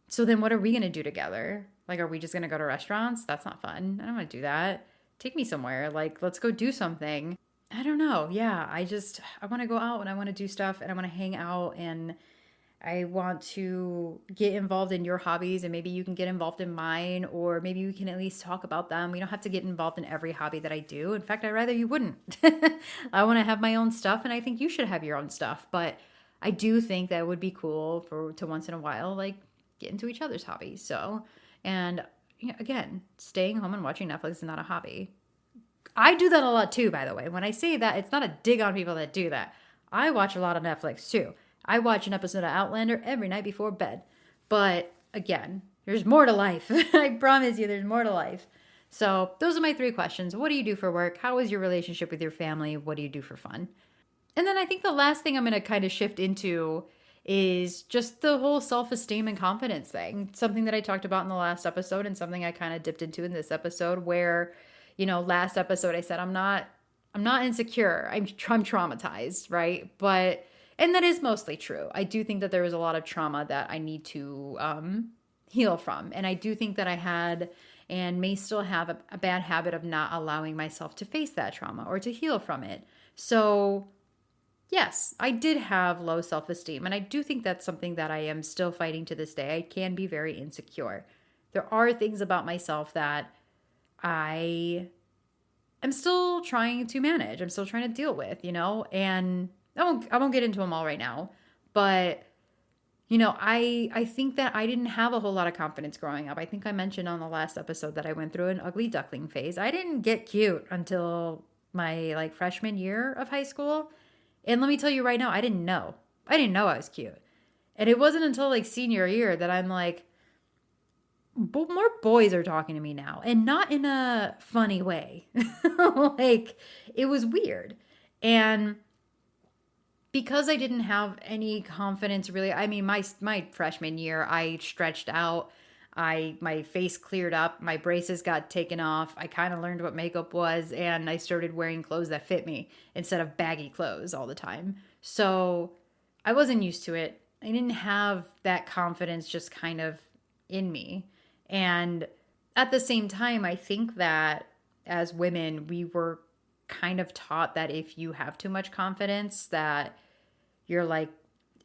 so then what are we going to do together? Like, are we just going to go to restaurants? That's not fun. I don't want to do that. Take me somewhere. Let's go do something. I don't know. Yeah, I want to go out and I want to do stuff and I want to hang out and I want to get involved in your hobbies and maybe you can get involved in mine or maybe we can at least talk about them. We don't have to get involved in every hobby that I do. In fact, I'd rather you wouldn't. I want to have my own stuff and I think you should have your own stuff. But I do think that it would be cool to once in a while, get into each other's hobbies. So, and again, staying home and watching Netflix is not a hobby. I do that a lot too, by the way. When I say that, it's not a dig on people that do that. I watch a lot of Netflix too. I watch an episode of Outlander every night before bed. But again, there's more to life. I promise you there's more to life. So those are my 3 questions. What do you do for work? How is your relationship with your family? What do you do for fun? And then I think the last thing I'm going to kind of shift into is just the whole self-esteem and confidence thing. Something that I talked about in the last episode and something I kind of dipped into in this episode where, last episode I said I'm not insecure. I'm traumatized, right? And that is mostly true. I do think that there was a lot of trauma that I need to heal from. And I do think that I had and may still have a bad habit of not allowing myself to face that trauma or to heal from it. So yes, I did have low self esteem. And I do think that's something that I am still fighting to this day. I can be very insecure. There are things about myself that I am still trying to manage. I'm still trying to deal with, and I won't get into them all right now. But I think that I didn't have a whole lot of confidence growing up. I think I mentioned on the last episode that I went through an ugly duckling phase. I didn't get cute until my like freshman year of high school. And let me tell you right now, I didn't know. I didn't know I was cute. And it wasn't until like senior year that I'm like, more boys are talking to me now, and not in a funny way. Like, it was weird. And because I didn't have any confidence really, I mean, my freshman year, I stretched out. My face cleared up, my braces got taken off. I kind of learned what makeup was, and I started wearing clothes that fit me instead of baggy clothes all the time. So I wasn't used to it. I didn't have that confidence just kind of in me. And at the same time, I think that as women, we were kind of taught that if you have too much confidence, that you're like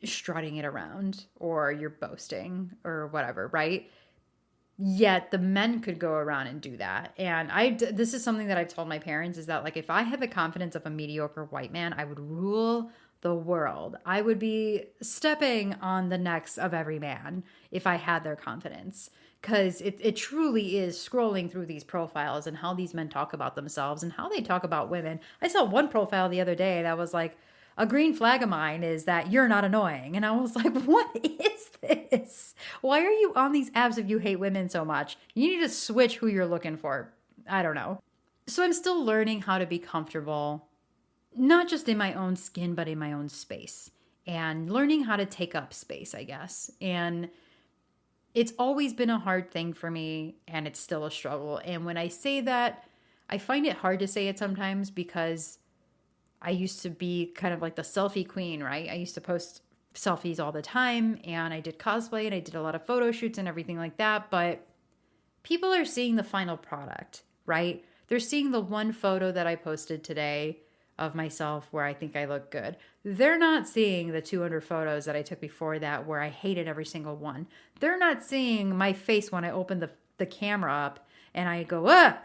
strutting it around or you're boasting or whatever, right? Yet the men could go around and do that. And this is something that I've told my parents, is that like if I had the confidence of a mediocre white man, I would rule the world. I would be stepping on the necks of every man if I had their confidence. Because it truly is scrolling through these profiles and how these men talk about themselves and how they talk about women. I saw one profile the other day that was like, a green flag of mine is that you're not annoying. And I was like, what is this? Why are you on these apps if you hate women so much? You need to switch who you're looking for. I don't know. So I'm still learning how to be comfortable, not just in my own skin, but in my own space, and learning how to take up space, I guess. And it's always been a hard thing for me, and it's still a struggle. And when I say that, I find it hard to say it sometimes because I used to be kind of like the selfie queen, right? I used to post selfies all the time, and I did cosplay and I did a lot of photo shoots and everything like that. But people are seeing the final product, right? They're seeing the one photo that I posted today of myself where I think I look good. They're not seeing the 200 photos that I took before that where I hated every single one. They're not seeing my face when I open the camera up and I go, ah,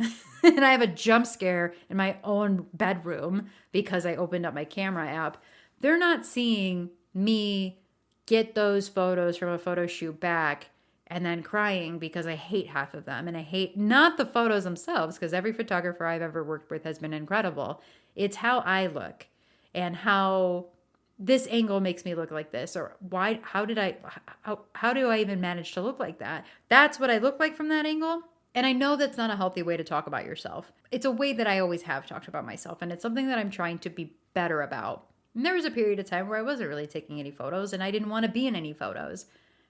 and I have a jump scare in my own bedroom because I opened up my camera app. They're not seeing me get those photos from a photo shoot back and then crying because I hate half of them. And I hate not the photos themselves, because every photographer I've ever worked with has been incredible. It's how I look and how this angle makes me look like this, or how do I even manage to look like that? That's what I look like from that angle. And I know that's not a healthy way to talk about yourself. It's a way that I always have talked about myself, and it's something that I'm trying to be better about. And there was a period of time where I wasn't really taking any photos, and I didn't want to be in any photos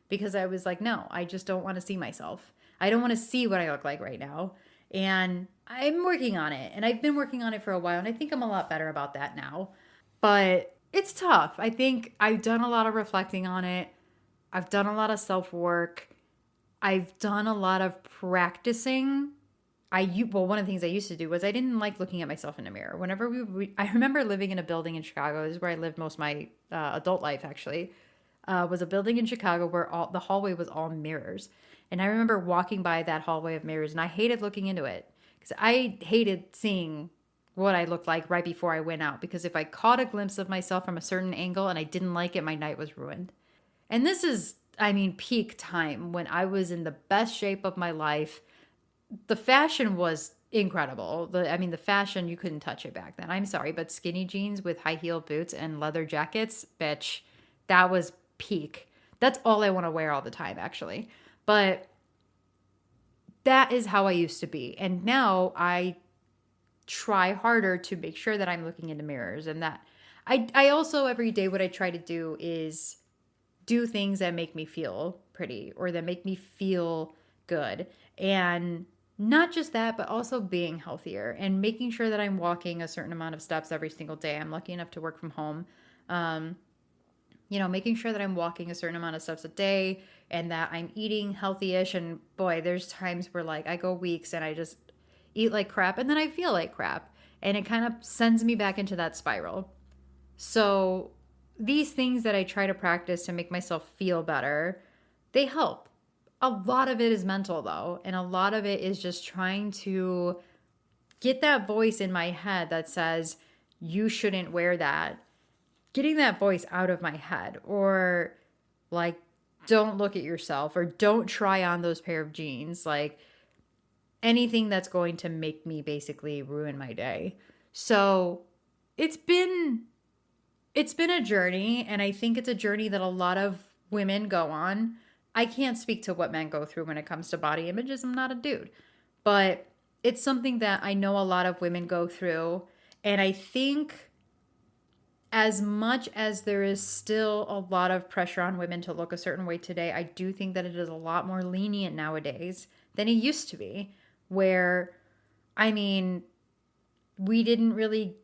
because I was like, no, I just don't want to see myself. I don't want to see what I look like right now. And I'm working on it, and I've been working on it for a while, and I think I'm a lot better about that now. But it's tough. I think I've done a lot of reflecting on it. I've done a lot of self-work. I've done a lot of practicing. One of the things I used to do was I didn't like looking at myself in a mirror. Whenever I remember living in a building in Chicago. This is where I lived most of my adult life, actually. Was a building in Chicago where the hallway was all mirrors. And I remember walking by that hallway of mirrors, and I hated looking into it because I hated seeing what I looked like right before I went out. Because if I caught a glimpse of myself from a certain angle and I didn't like it, my night was ruined. And this is, peak time when I was in the best shape of my life. The fashion was incredible. The fashion, you couldn't touch it back then. I'm sorry, but skinny jeans with high heel boots and leather jackets, bitch, that was peak. That's all I want to wear all the time, actually. But that is how I used to be. And now I try harder to make sure that I'm looking into mirrors, and that I also every day what I try to do is do things that make me feel pretty or that make me feel good. And not just that, but also being healthier and making sure that I'm walking a certain amount of steps every single day. I'm lucky enough to work from home. Making sure that I'm walking a certain amount of steps a day and that I'm eating healthy-ish. And boy, there's times where like I go weeks and I just eat like crap and then I feel like crap. And it kind of sends me back into that spiral. So these things that I try to practice to make myself feel better, they help. A lot of it is mental though, and a lot of it is just trying to get that voice in my head that says, you shouldn't wear that. Getting that voice out of my head, or like, don't look at yourself, or don't try on those pair of jeans. Like, anything that's going to make me basically ruin my day. So it's been it's been a journey, and I think it's a journey that a lot of women go on. I can't speak to what men go through when it comes to body images. I'm not a dude. But it's something that I know a lot of women go through. And I think as much as there is still a lot of pressure on women to look a certain way today, I do think that it is a lot more lenient nowadays than it used to be. Where, I mean, we didn't really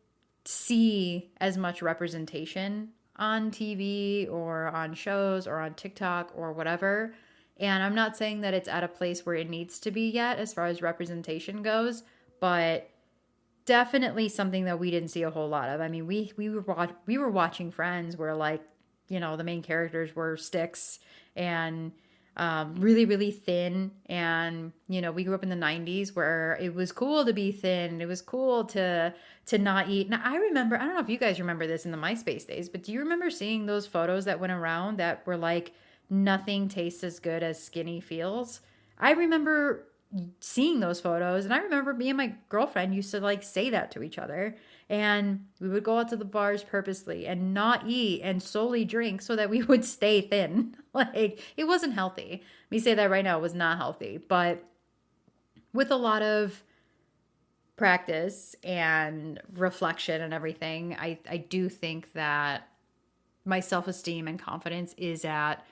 see as much representation on TV or on shows or on TikTok or whatever. And I'm not saying that it's at a place where it needs to be yet as far as representation goes, but definitely something that we didn't see a whole lot of. I mean, we were watching Friends where, like, the main characters were sticks and really really thin, and we grew up in the 90s where it was cool to be thin. It was cool to not eat. Now I don't know if you guys remember this in the MySpace days, but do you remember seeing those photos that went around that were like, nothing tastes as good as skinny feels? I remember seeing those photos, and I remember me and my girlfriend used to like say that to each other, and we would go out to the bars purposely and not eat and solely drink so that we would stay thin. Like, it wasn't healthy. Let me say that right now, it was not healthy. But with a lot of practice and reflection and everything, I do think that my self-esteem and confidence is at,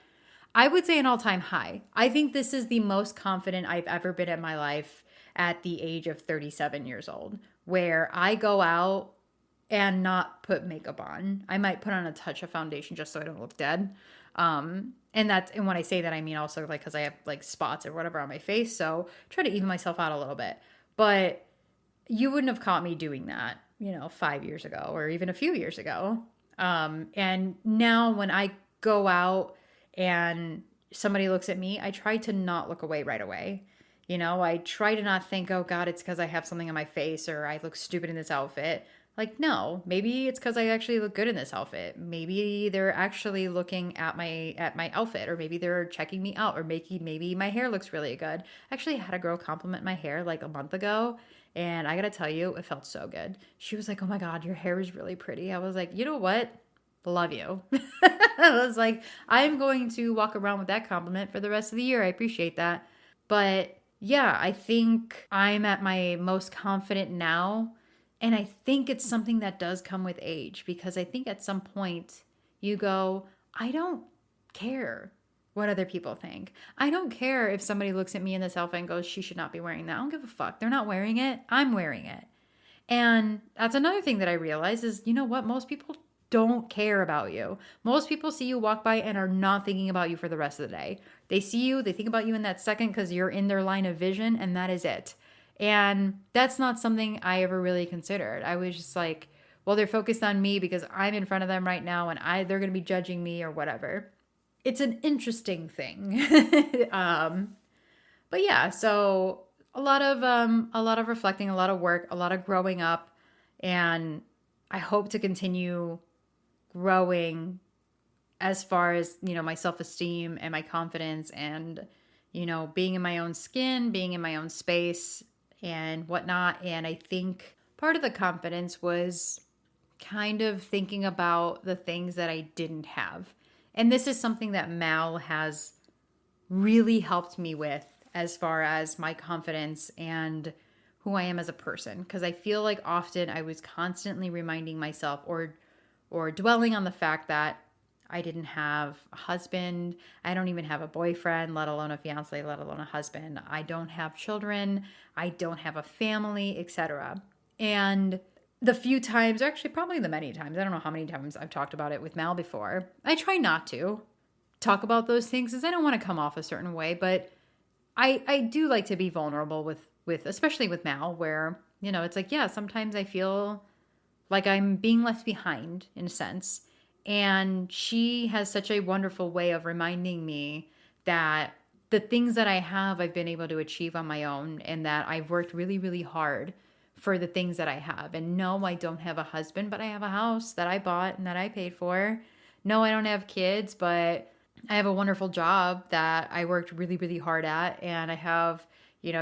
I would say, an all-time high. I think this is the most confident I've ever been in my life at the age of 37 years old, where I go out and not put makeup on. I might put on a touch of foundation just so I don't look dead. And when I say that, I mean also like because I have like spots or whatever on my face, so try to even myself out a little bit. But you wouldn't have caught me doing that, 5 years ago or even a few years ago. And now when I go out and somebody looks at me, I try to not look away right away. I try to not think, oh God, it's because I have something on my face or I look stupid in this outfit. Like, no, maybe it's because I actually look good in this outfit. Maybe they're actually looking at my outfit, or maybe they're checking me out, or maybe my hair looks really good. I actually had a girl compliment my hair like a month ago, and I gotta tell you, it felt so good. She was like, "Oh my God, your hair is really pretty." I was like, "You know what? Love you." I was like, I'm going to walk around with that compliment for the rest of the year. I appreciate that. But yeah, I think I'm at my most confident now. And I think it's something that does come with age, because I think at some point you go, I don't care what other people think. I don't care if somebody looks at me in this outfit and goes, she should not be wearing that. I don't give a fuck. They're not wearing it. I'm wearing it. And that's another thing that I realize is, you know what? Most people don't care about you. Most people see you walk by and are not thinking about you for the rest of the day. They see you, they think about you in that second because you're in their line of vision, and that is it. And that's not something I ever really considered. I was just like, well, they're focused on me because I'm in front of them right now, and they're going to be judging me or whatever. It's an interesting thing. But yeah, so a lot of reflecting, a lot of work, a lot of growing up, and I hope to continue growing as far as, my self-esteem and my confidence, and, being in my own skin, being in my own space and whatnot. And I think part of the confidence was kind of thinking about the things that I didn't have. And this is something that Mal has really helped me with as far as my confidence and who I am as a person. Because I feel like often I was constantly reminding myself or dwelling on the fact that I didn't have a husband. I don't even have a boyfriend, let alone a fiance, let alone a husband. I don't have children. I don't have a family, etc. And the few times, or actually probably the many times, I don't know how many times I've talked about it with Mal before, I try not to talk about those things because I don't want to come off a certain way. But I do like to be vulnerable with especially with Mal, where, it's like, yeah, sometimes I feel like I'm being left behind in a sense. And she has such a wonderful way of reminding me that the things that I have, I've been able to achieve on my own, and that I've worked really, really hard for the things that I have. And no, I don't have a husband, but I have a house that I bought and that I paid for. No, I don't have kids, but I have a wonderful job that I worked really, really hard at. And I have,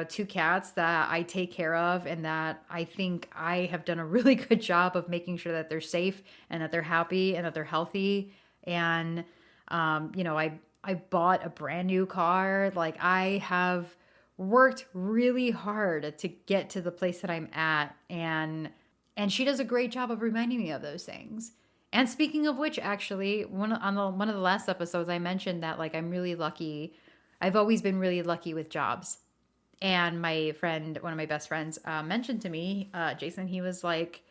two cats that I take care of, and that I think I have done a really good job of making sure that they're safe and that they're happy and that they're healthy. And, I bought a brand new car. Like, I have worked really hard to get to the place that I'm at. And she does a great job of reminding me of those things. And speaking of which, actually, one of the last episodes, I mentioned that like I'm really lucky. I've always been really lucky with jobs. And my friend, one of my best friends, mentioned to me, Jason, he was like,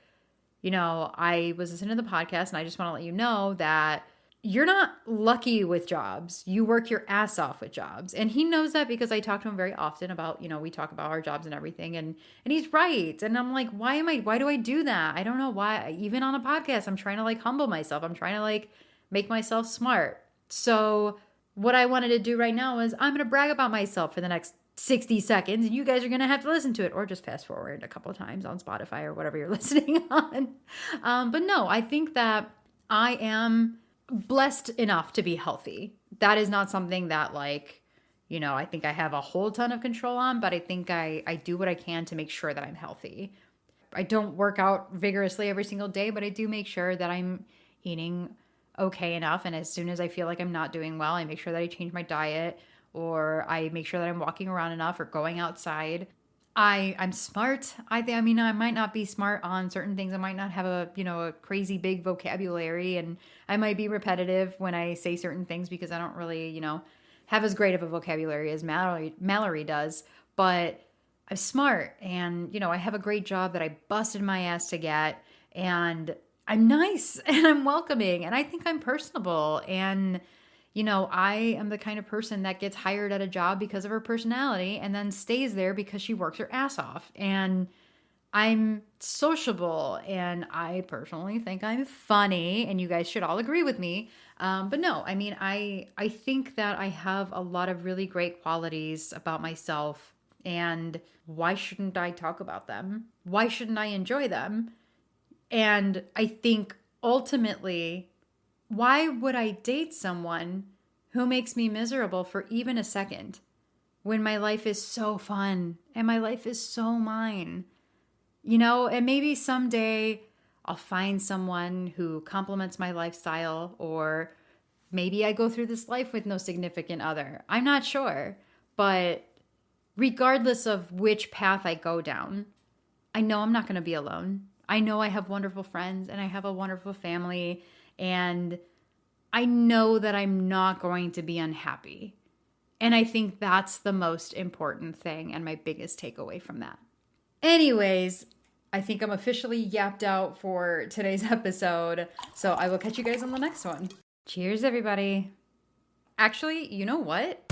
I was listening to the podcast, and I just want to let you know that you're not lucky with jobs. You work your ass off with jobs. And he knows that because I talk to him very often about, we talk about our jobs and everything. And he's right. And I'm like, why do I do that? I don't know why. Even on a podcast, I'm trying to like humble myself. I'm trying to like make myself smart. So what I wanted to do right now is I'm going to brag about myself for the next 60 seconds, and you guys are going to have to listen to it, or just fast forward a couple of times on Spotify or whatever you're listening on. But no, I think that I am blessed enough to be healthy. That is not something that like, I think I have a whole ton of control on, but I think I do what I can to make sure that I'm healthy. I don't work out vigorously every single day, but I do make sure that I'm eating okay enough. And as soon as I feel like I'm not doing well, I make sure that I change my diet, or I make sure that I'm walking around enough or going outside. I'm smart. I mean, I might not be smart on certain things. I might not have a crazy big vocabulary, and I might be repetitive when I say certain things because I don't really, have as great of a vocabulary as Mallory does. But I'm smart, and, I have a great job that I busted my ass to get, and I'm nice and I'm welcoming, and I think I'm personable. And I am the kind of person that gets hired at a job because of her personality and then stays there because she works her ass off. And I'm sociable, and I personally think I'm funny, and you guys should all agree with me. But no, I mean, I think that I have a lot of really great qualities about myself, and why shouldn't I talk about them? Why shouldn't I enjoy them? And I think ultimately, why would I date someone who makes me miserable for even a second when my life is so fun and my life is so mine? And maybe someday I'll find someone who complements my lifestyle, or maybe I go through this life with no significant other. I'm not sure. But regardless of which path I go down, I know I'm not going to be alone. I know I have wonderful friends, and I have a wonderful family, and I know that I'm not going to be unhappy. And I think that's the most important thing and my biggest takeaway from that. Anyways, I think I'm officially yapped out for today's episode. So I will catch you guys on the next one. Cheers, everybody. Actually, you know what?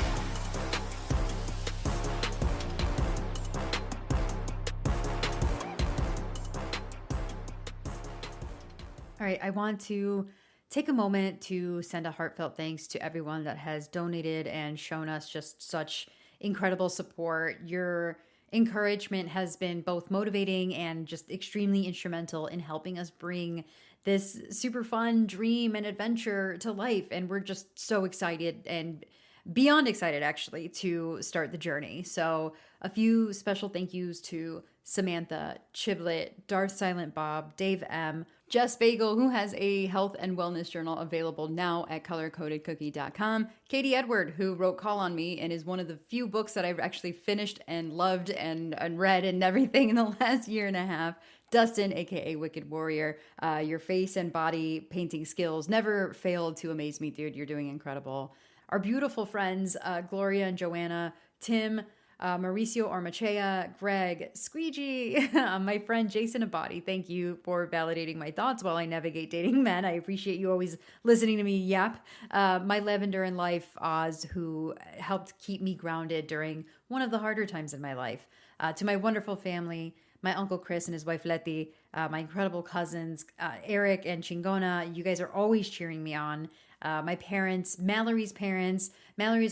All right, I want to take a moment to send a heartfelt thanks to everyone that has donated and shown us just such incredible support. Your encouragement has been both motivating and just extremely instrumental in helping us bring this super fun dream and adventure to life. And we're just so excited and beyond excited, actually, to start the journey. So a few special thank yous to Samantha, Chiblet, Darth Silent Bob, Dave M., Jess Bagel, who has a health and wellness journal available now at colorcodedcookie.com, Katie Edward, who wrote Call on Me and is one of the few books that I've actually finished and loved and read and everything in the last year and a half, Dustin, aka Wicked Warrior, your face and body painting skills never failed to amaze me, dude. You're doing incredible. Our beautiful friends, Gloria and Joanna, Tim, Mauricio Ormachea, Greg, Squeegee, my friend Jason Abadi. Thank you for validating my thoughts while I navigate dating men. I appreciate you always listening to me yap. My Lavender in Life, Oz, who helped keep me grounded during one of the harder times in my life. To my wonderful family, my uncle Chris and his wife Letty, my incredible cousins Eric and Chingona. You guys are always cheering me on. My parents, Mallory's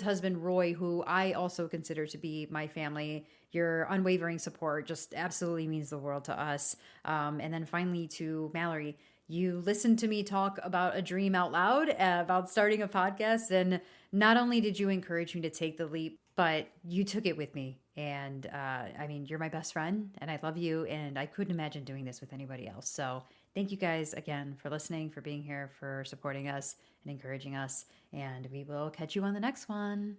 husband Roy, who I also consider to be my family. Your unwavering support just absolutely means the world to us. And then finally to Mallory, you listened to me talk about a dream out loud, about starting a podcast, and not only did you encourage me to take the leap, but you took it with me. And I mean, you're my best friend, and I love you, and I couldn't imagine doing this with anybody else. So thank you guys again for listening, for being here, for supporting us and encouraging us. And we will catch you on the next one.